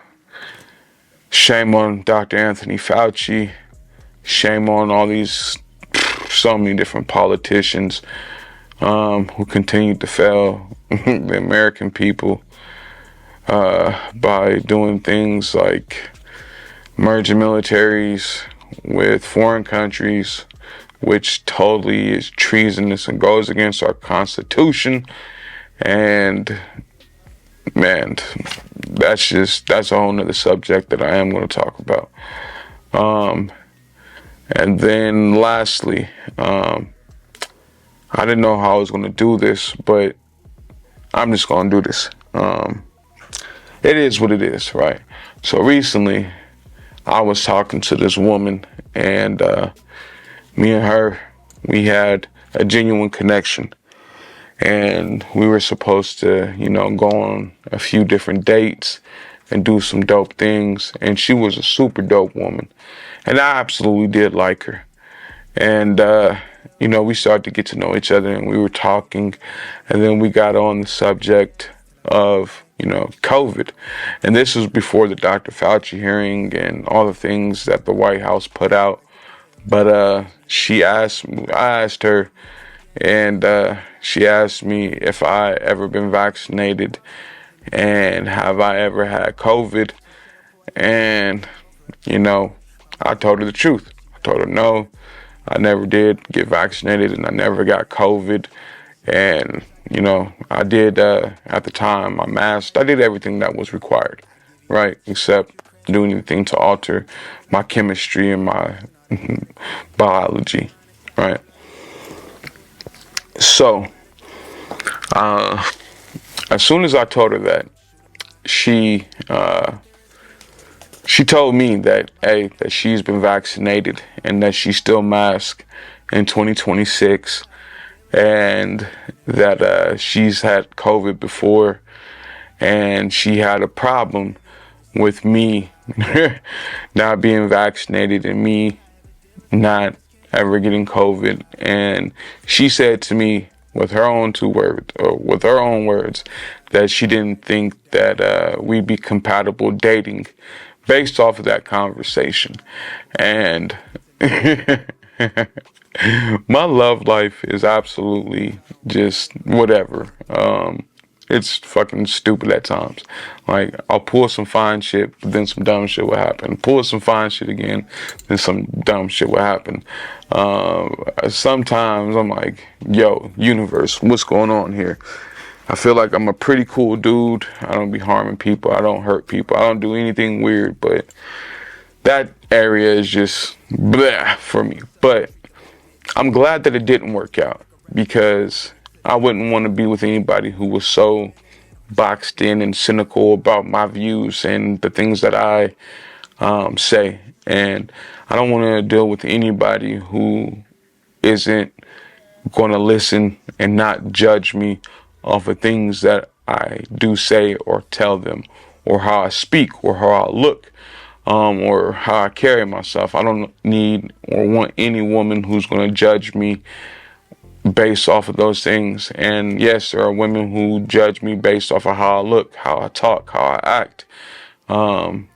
shame on Dr. Anthony Fauci. Shame on all these, so many different politicians who continue to fail the American people by doing things like merging militaries with foreign countries, which totally is treasonous and goes against our Constitution. And man, that's a whole nother subject that I am going to talk about. And then lastly, I didn't know how I was going to do this, but I'm just going to do this. It is what it is, right? So recently, I was talking to this woman, and me and her, we had a genuine connection. And we were supposed to, go on a few different dates and do some dope things. And she was a super dope woman. And I absolutely did like her. And, we started to get to know each other, and we were talking. And then we got on the subject of, COVID. And this was before the Dr. Fauci hearing and all the things that the White House put out. But I asked her, and she asked me if I ever been vaccinated and have I ever had COVID. And, I told her the truth. I told her no, I never did get vaccinated and I never got COVID. And, I did, at the time, I masked. I did everything that was required, right? Except do anything to alter my chemistry and my biology, right? So, as soon as I told her that, she told me that, that she's been vaccinated and that she still masked in 2026, and that she's had COVID before, and she had a problem with me not being vaccinated and me not ever getting COVID. And she said to me with her own words, that she didn't think that we'd be compatible dating based off of that conversation. And my love life is absolutely just whatever. It's fucking stupid at times. Like, I'll pull some fine shit, but then some dumb shit will happen. Pull some fine shit again, then some dumb shit will happen. Sometimes I'm like, yo, universe, what's going on here? I feel like I'm a pretty cool dude. I don't be harming people. I don't hurt people. I don't do anything weird, but that area is just bleh for me. But I'm glad that it didn't work out, because I wouldn't want to be with anybody who was so boxed in and cynical about my views and the things that I say. And I don't want to deal with anybody who isn't going to listen and not judge me off of things that I do say or tell them, or how I speak, or how I look, or how I carry myself. I don't need or want any woman who's going to judge me based off of those things. And yes, there are women who judge me based off of how I look, how I talk, how I act, how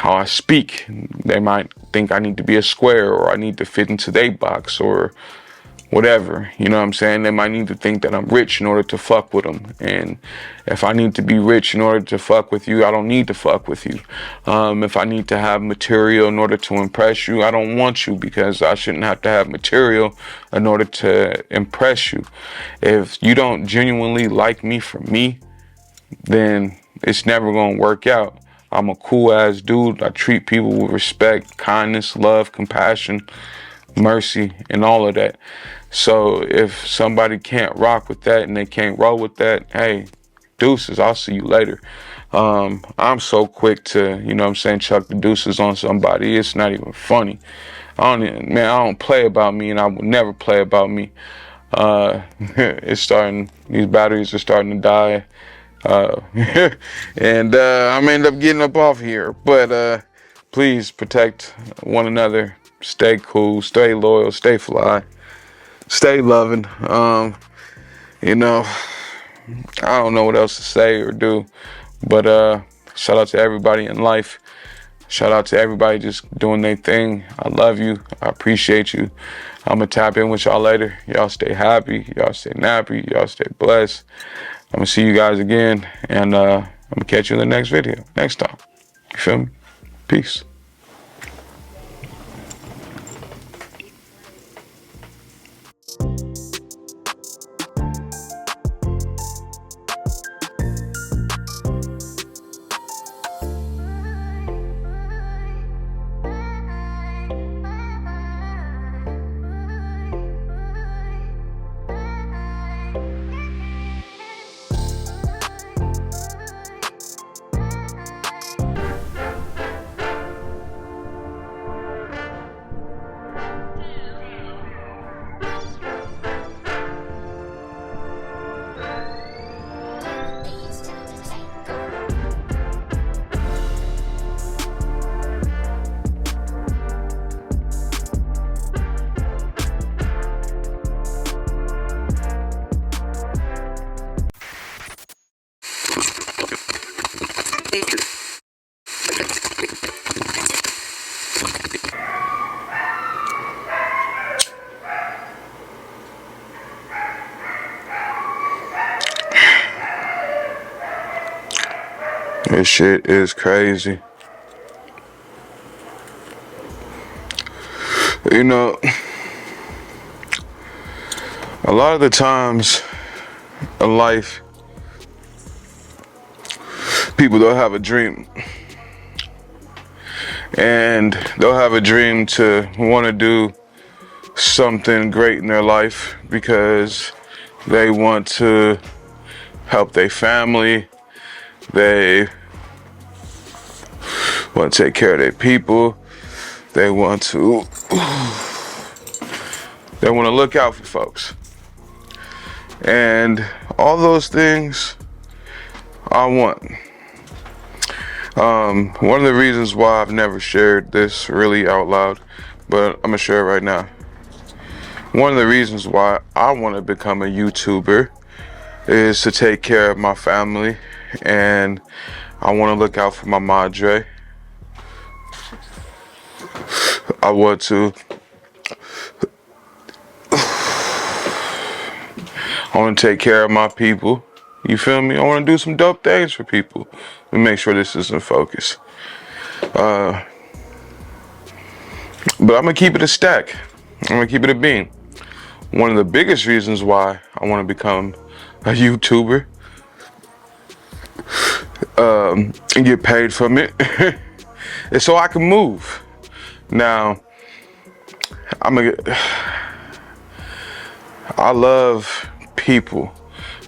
I speak. They might think I need to be a square, or I need to fit into their box, or whatever, you know what I'm saying? They might need to think that I'm rich in order to fuck with them. And if I need to be rich in order to fuck with you, I don't need to fuck with you. If I need to have material in order to impress you, I don't want you, because I shouldn't have to have material in order to impress you. If you don't genuinely like me for me, then it's never going to work out. I'm a cool ass dude. I treat people with respect, kindness, love, compassion, mercy, and all of that. So if somebody can't rock with that and they can't roll with that, hey, deuces, I'll see you later. I'm so quick to, you know what I'm saying, chuck the deuces on somebody. It's not even funny. I don't play about me, and I will never play about me. These batteries are starting to die. And I'm gonna end up getting up off here. But please protect one another. Stay cool, stay loyal, stay fly, stay loving. You know, I don't know what else to say or do. But shout out to everybody in life. Shout out to everybody just doing their thing. I love you. I appreciate you. I'm going to tap in with y'all later. Y'all stay happy. Y'all stay nappy. Y'all stay blessed. I'm going to see you guys again. And I'm going to catch you in the next video. Next time. You feel me? Peace. This shit is crazy. You know, a lot of the times in life, people, they'll have a dream. And they'll have a dream to want to do something great in their life because they want to help their family. They want to take care of their people. They want to look out for folks. And all those things I want. One of the reasons why I've never shared this really out loud, but I'm gonna share it right now. One of the reasons why I want to become a YouTuber is to take care of my family, and I want to look out for my madre. I want to take care of my people. You feel me? I want to do some dope things for people. Let me make sure this is in focus. But I'm gonna keep it a stack. I'm gonna keep it a beam. One of the biggest reasons why I want to become a YouTuber and get paid from it is so I can move. Now, I love people.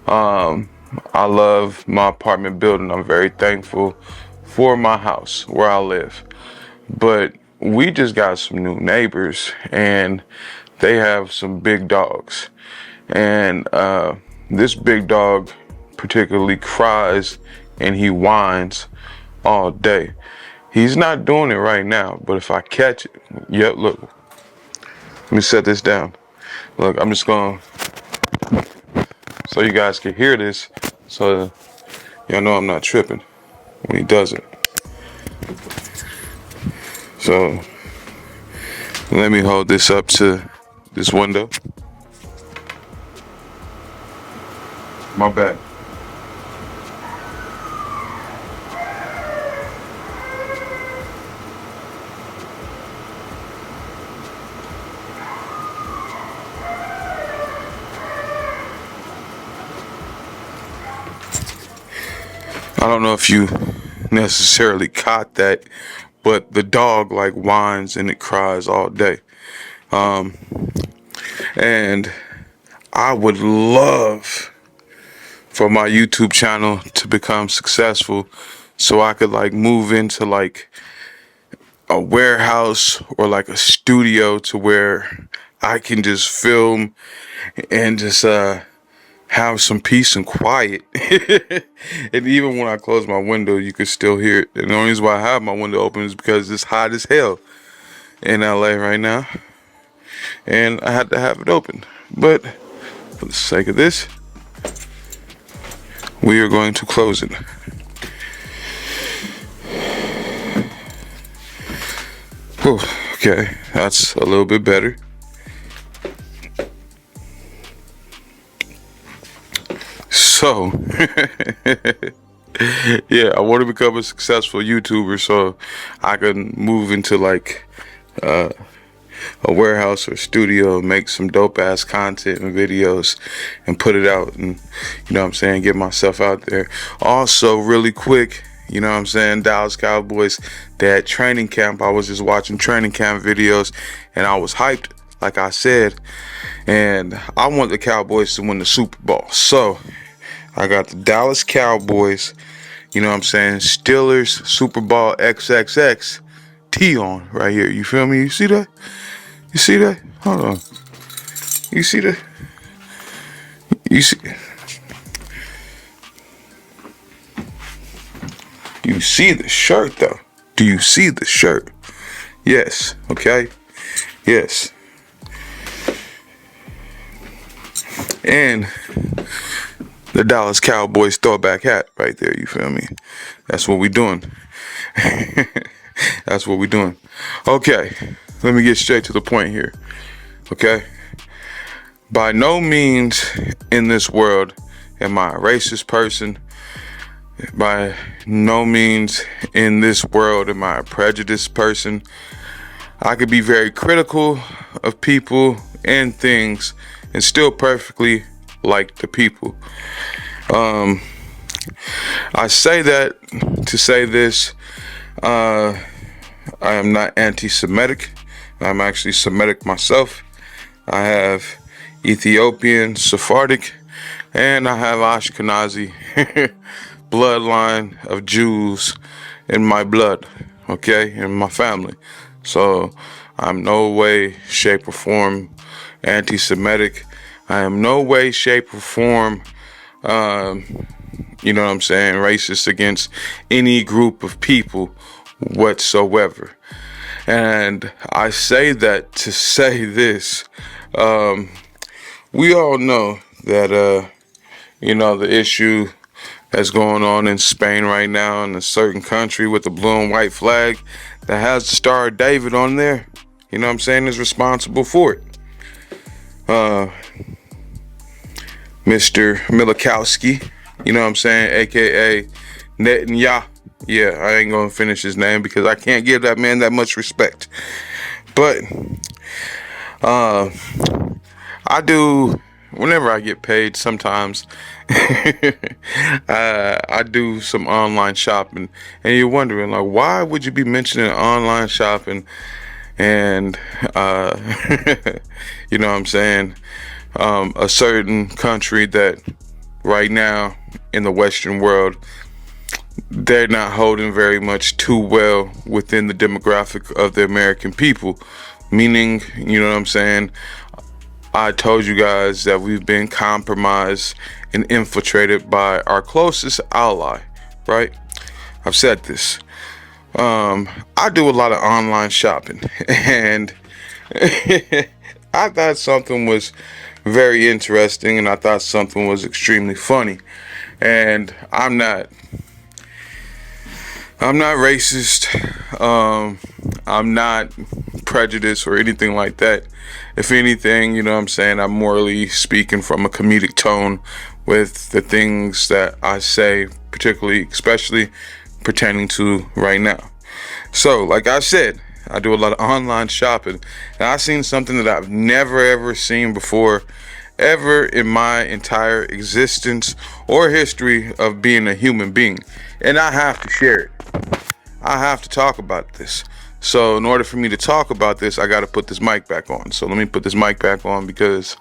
I love my apartment building. I'm very thankful for my house where I live. But we just got some new neighbors, and they have some big dogs. And this big dog particularly cries and he whines all day. He's not doing it right now, but if I catch it, yep, look. Let me set this down. Look, I'm just going so you guys can hear this, so y'all know I'm not tripping when he does it. So let me hold this up to this window. My bad. I don't know if you necessarily caught that, but the dog like whines and it cries all day. And I would love for my YouTube channel to become successful so I could like move into like a warehouse or like a studio to where I can just film and just have some peace and quiet. And even when I close my window, you can still hear it. And the only reason why I have my window open is because it's hot as hell in LA right now, and I had to have it open. But for the sake of this, we are going to close it. Whew, okay, that's a little bit better. So, yeah, I want to become a successful YouTuber so I can move into like a warehouse or studio, make some dope ass content and videos and put it out, and you know what I'm saying, get myself out there. Also, really quick, you know what I'm saying, Dallas Cowboys, that training camp, I was just watching training camp videos and I was hyped, like I said, and I want the Cowboys to win the Super Bowl. So I got the Dallas Cowboys, you know what I'm saying, Steelers Super Bowl XXX T on right here. You feel me? You see that? You see that? Hold on. You see that? You see? You see the shirt though? Do you see the shirt? Yes. Okay. Yes. And the Dallas Cowboys throwback hat right there. You feel me? That's what we doing. That's what we doing. Okay. Let me get straight to the point here. Okay? By no means in this world am I a racist person. By no means in this world am I a prejudiced person. I could be very critical of people and things and still perfectly like the people. I say that to say this. I am not anti-Semitic. I'm actually Semitic myself. I have Ethiopian, Sephardic, and I have Ashkenazi bloodline of Jews in my blood, okay, in my family. So I'm no way, shape, or form anti-Semitic. I am no way, shape, or form, you know what I'm saying, racist against any group of people whatsoever. And I say that to say this. We all know that, you know, the issue that's going on in Spain right now in a certain country with the blue and white flag that has the Star of David on there, you know what I'm saying, is responsible for it. Mr. Milikowski, you know what I'm saying, aka Netanyahu. Yeah, I ain't gonna finish his name because I can't give that man that much respect. But I do, whenever I get paid, sometimes I do some online shopping, and you're wondering, like, why would you be mentioning online shopping and you know what I'm saying, a certain country that right now in the Western world, they're not holding very much too well within the demographic of the American people. Meaning, you know what I'm saying, I told you guys that we've been compromised and infiltrated by our closest ally, right? I've said this. I do a lot of online shopping, and I thought something was very interesting, and I thought something was extremely funny. And I'm not racist. I'm not prejudiced or anything like that. If anything, you know what I'm saying, I'm morally speaking from a comedic tone with the things that I say, particularly, especially pertaining to right now. So, like I said, I do a lot of online shopping, and I've seen something that I've never ever seen before, ever in my entire existence or history of being a human being. And I have to share it. I have to talk about this. So in order for me to talk about this, I got to put this mic back on. So let me put this mic back on because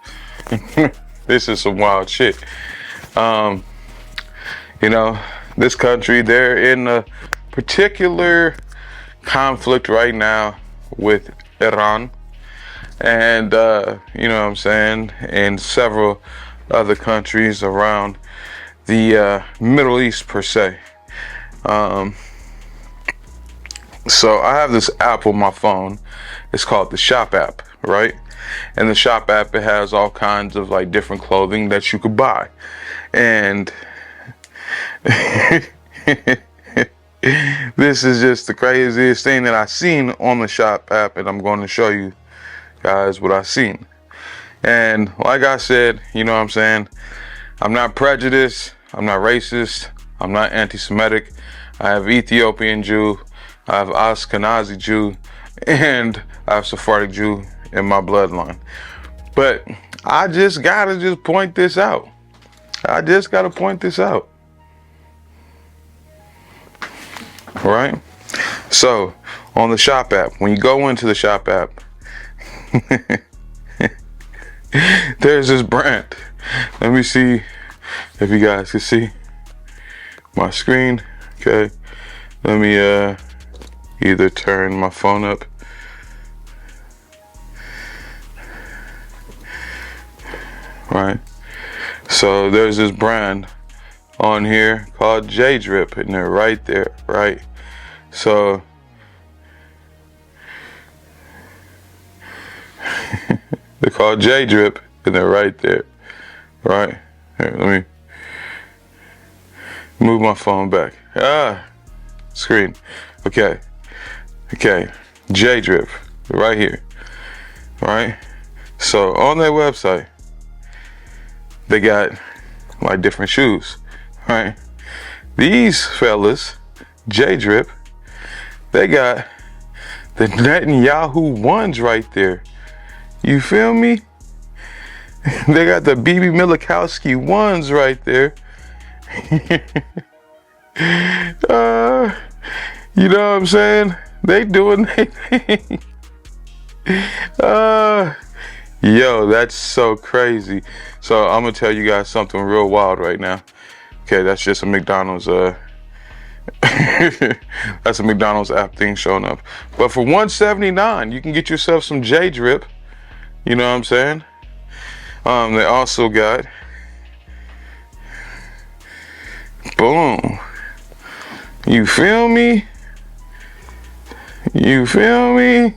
this is some wild shit. This country, they're in a particular conflict right now with Iran. And, and several other countries around the Middle East per se. So I have this app on my phone. It's called the Shop app, right? And the Shop app, it has all kinds of like different clothing that you could buy. And this is just the craziest thing that I've seen on the Shop app, and I'm going to show you guys what I've seen. And like I said, I'm not prejudiced, I'm not racist, I'm not anti-Semitic. I have Ethiopian Jew, I have Ashkenazi Jew, and I have Sephardic Jew in my bloodline. But I just gotta point this out. I just gotta point this out. All right? So, on the Shop app, when you go into the Shop app, there's this brand. Let me see if you guys can see my screen. Okay. Let me either turn my phone up. Right. So there's this brand on here called J-Drip, and they're right there, right? So they're called J-Drip, and they're right there, right? Here, let me move my phone back. Screen. Okay. J-Drip, right here, right? So on their website, they got like different shoes, right? These fellas, J-Drip, they got the Netanyahu ones right there. You feel me? They got the BB Milikowski ones right there. You know what I'm saying? They doing their thing. Yo, that's so crazy. So I'm gonna tell you guys something real wild right now. Okay, that's just a McDonald's that's a McDonald's app thing showing up. But for $179, you can get yourself some J-Drip. You know what I'm saying? They also got, boom. You feel me? You feel me?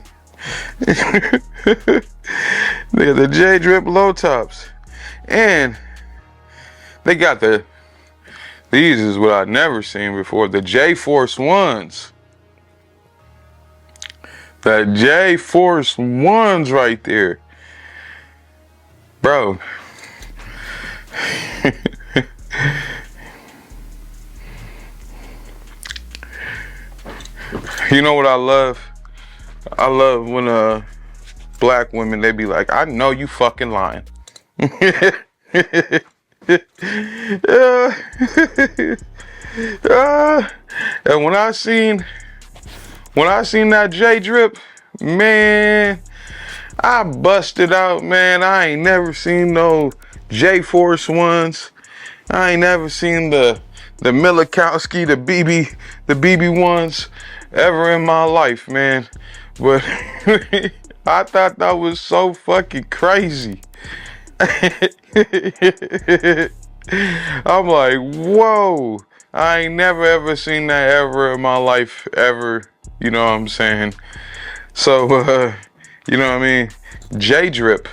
They're the J-Drip low tops. And they got these is what I've never seen before, the J-Force ones. The J-Force ones right there. Bro. You know what I love? I love when black women, they be like, I know you fucking lying. And when I seen that J-Drip, man, I busted out, man. I ain't never seen no J-Force ones. I ain't never seen the Milikowski, the BB ones ever in my life, man. But I thought that was so fucking crazy. I'm like, whoa. I ain't never ever seen that ever in my life, ever. You know what I'm saying? So, you know what I mean? J-Drip.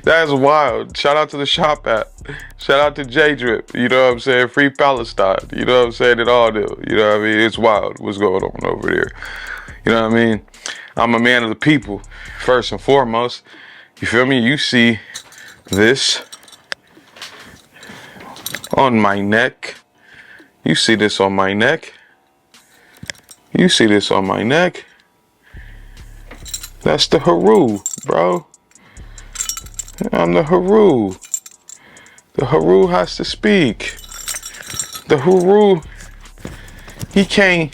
That's wild. Shout out to the Shop app. Shout out to J-Drip. You know what I'm saying? Free Palestine. You know what I'm saying? It all do. You know what I mean? It's wild what's going on over there. You know what I mean? I'm a man of the people, first and foremost. You feel me? You see this on my neck. You see this on my neck. You see this on my neck. That's the Haru, bro. I'm the Haru. The Haru has to speak. The Haru he can't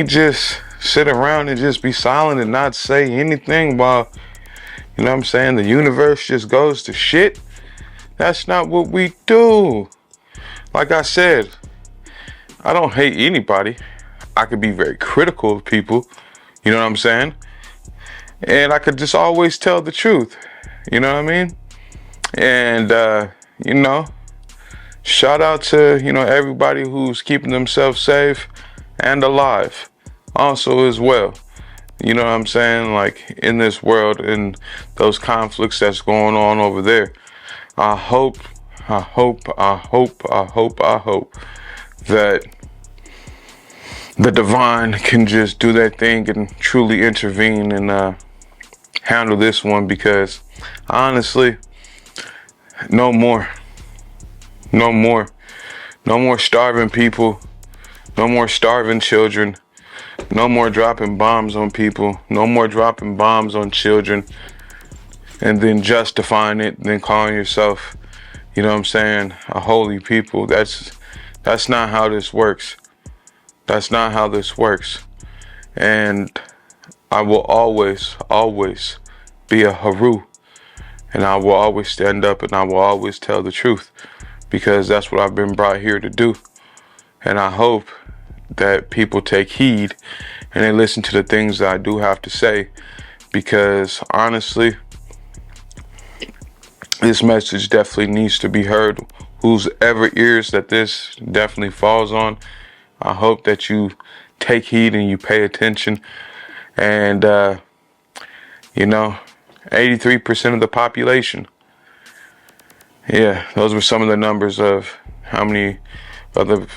just sit around and just be silent and not say anything while, you know what I'm saying, the universe just goes to shit. That's not what we do. Like I said, I don't hate anybody. I could be very critical of people, you know what I'm saying? And I could just always tell the truth, you know what I mean? And, you know, shout out to, you know, everybody who's keeping themselves safe and alive also as well. You know what I'm saying? Like in this world and those conflicts that's going on over there. I hope that the divine can just do their thing and truly intervene and handle this one, because honestly, no more starving people, no more starving children, no more dropping bombs on people, no more dropping bombs on children and then justifying it, then calling yourself, you know what I'm saying, a holy people. That's not how this works. That's not how this works. And I will always be a Haru. And I will always stand up and I will always tell the truth, because that's what I've been brought here to do. And I hope that people take heed and they listen to the things that I do have to say, because honestly, this message definitely needs to be heard. Whoever ears that this definitely falls on, I hope that you take heed and you pay attention. And, you know, 83% of the population. Yeah, those were some of the numbers of how many of the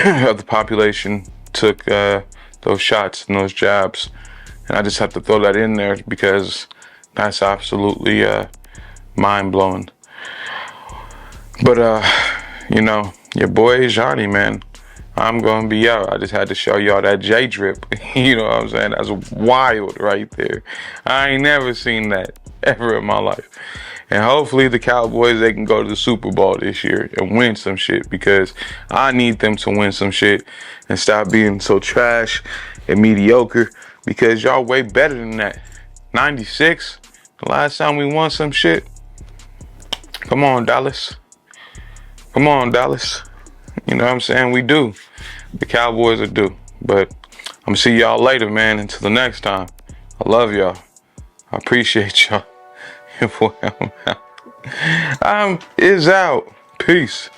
of the population took those shots and those jabs. And I just have to throw that in there because that's absolutely mind-blowing. But you know, your boy Johnny, man, I'm gonna be out. I just had to show y'all that J drip. You know what I'm saying? That's wild right there. I ain't never seen that ever in my life. And hopefully the Cowboys, they can go to the Super Bowl this year and win some shit, because I need them to win some shit and stop being so trash and mediocre, because y'all way better than that. 96, the last time we won some shit. Come on, Dallas. Come on, Dallas. You know what I'm saying? We do. The Cowboys are due. But I'm going to see y'all later, man. Until the next time. I love y'all. I appreciate y'all. Your boy, I'm out. Peace.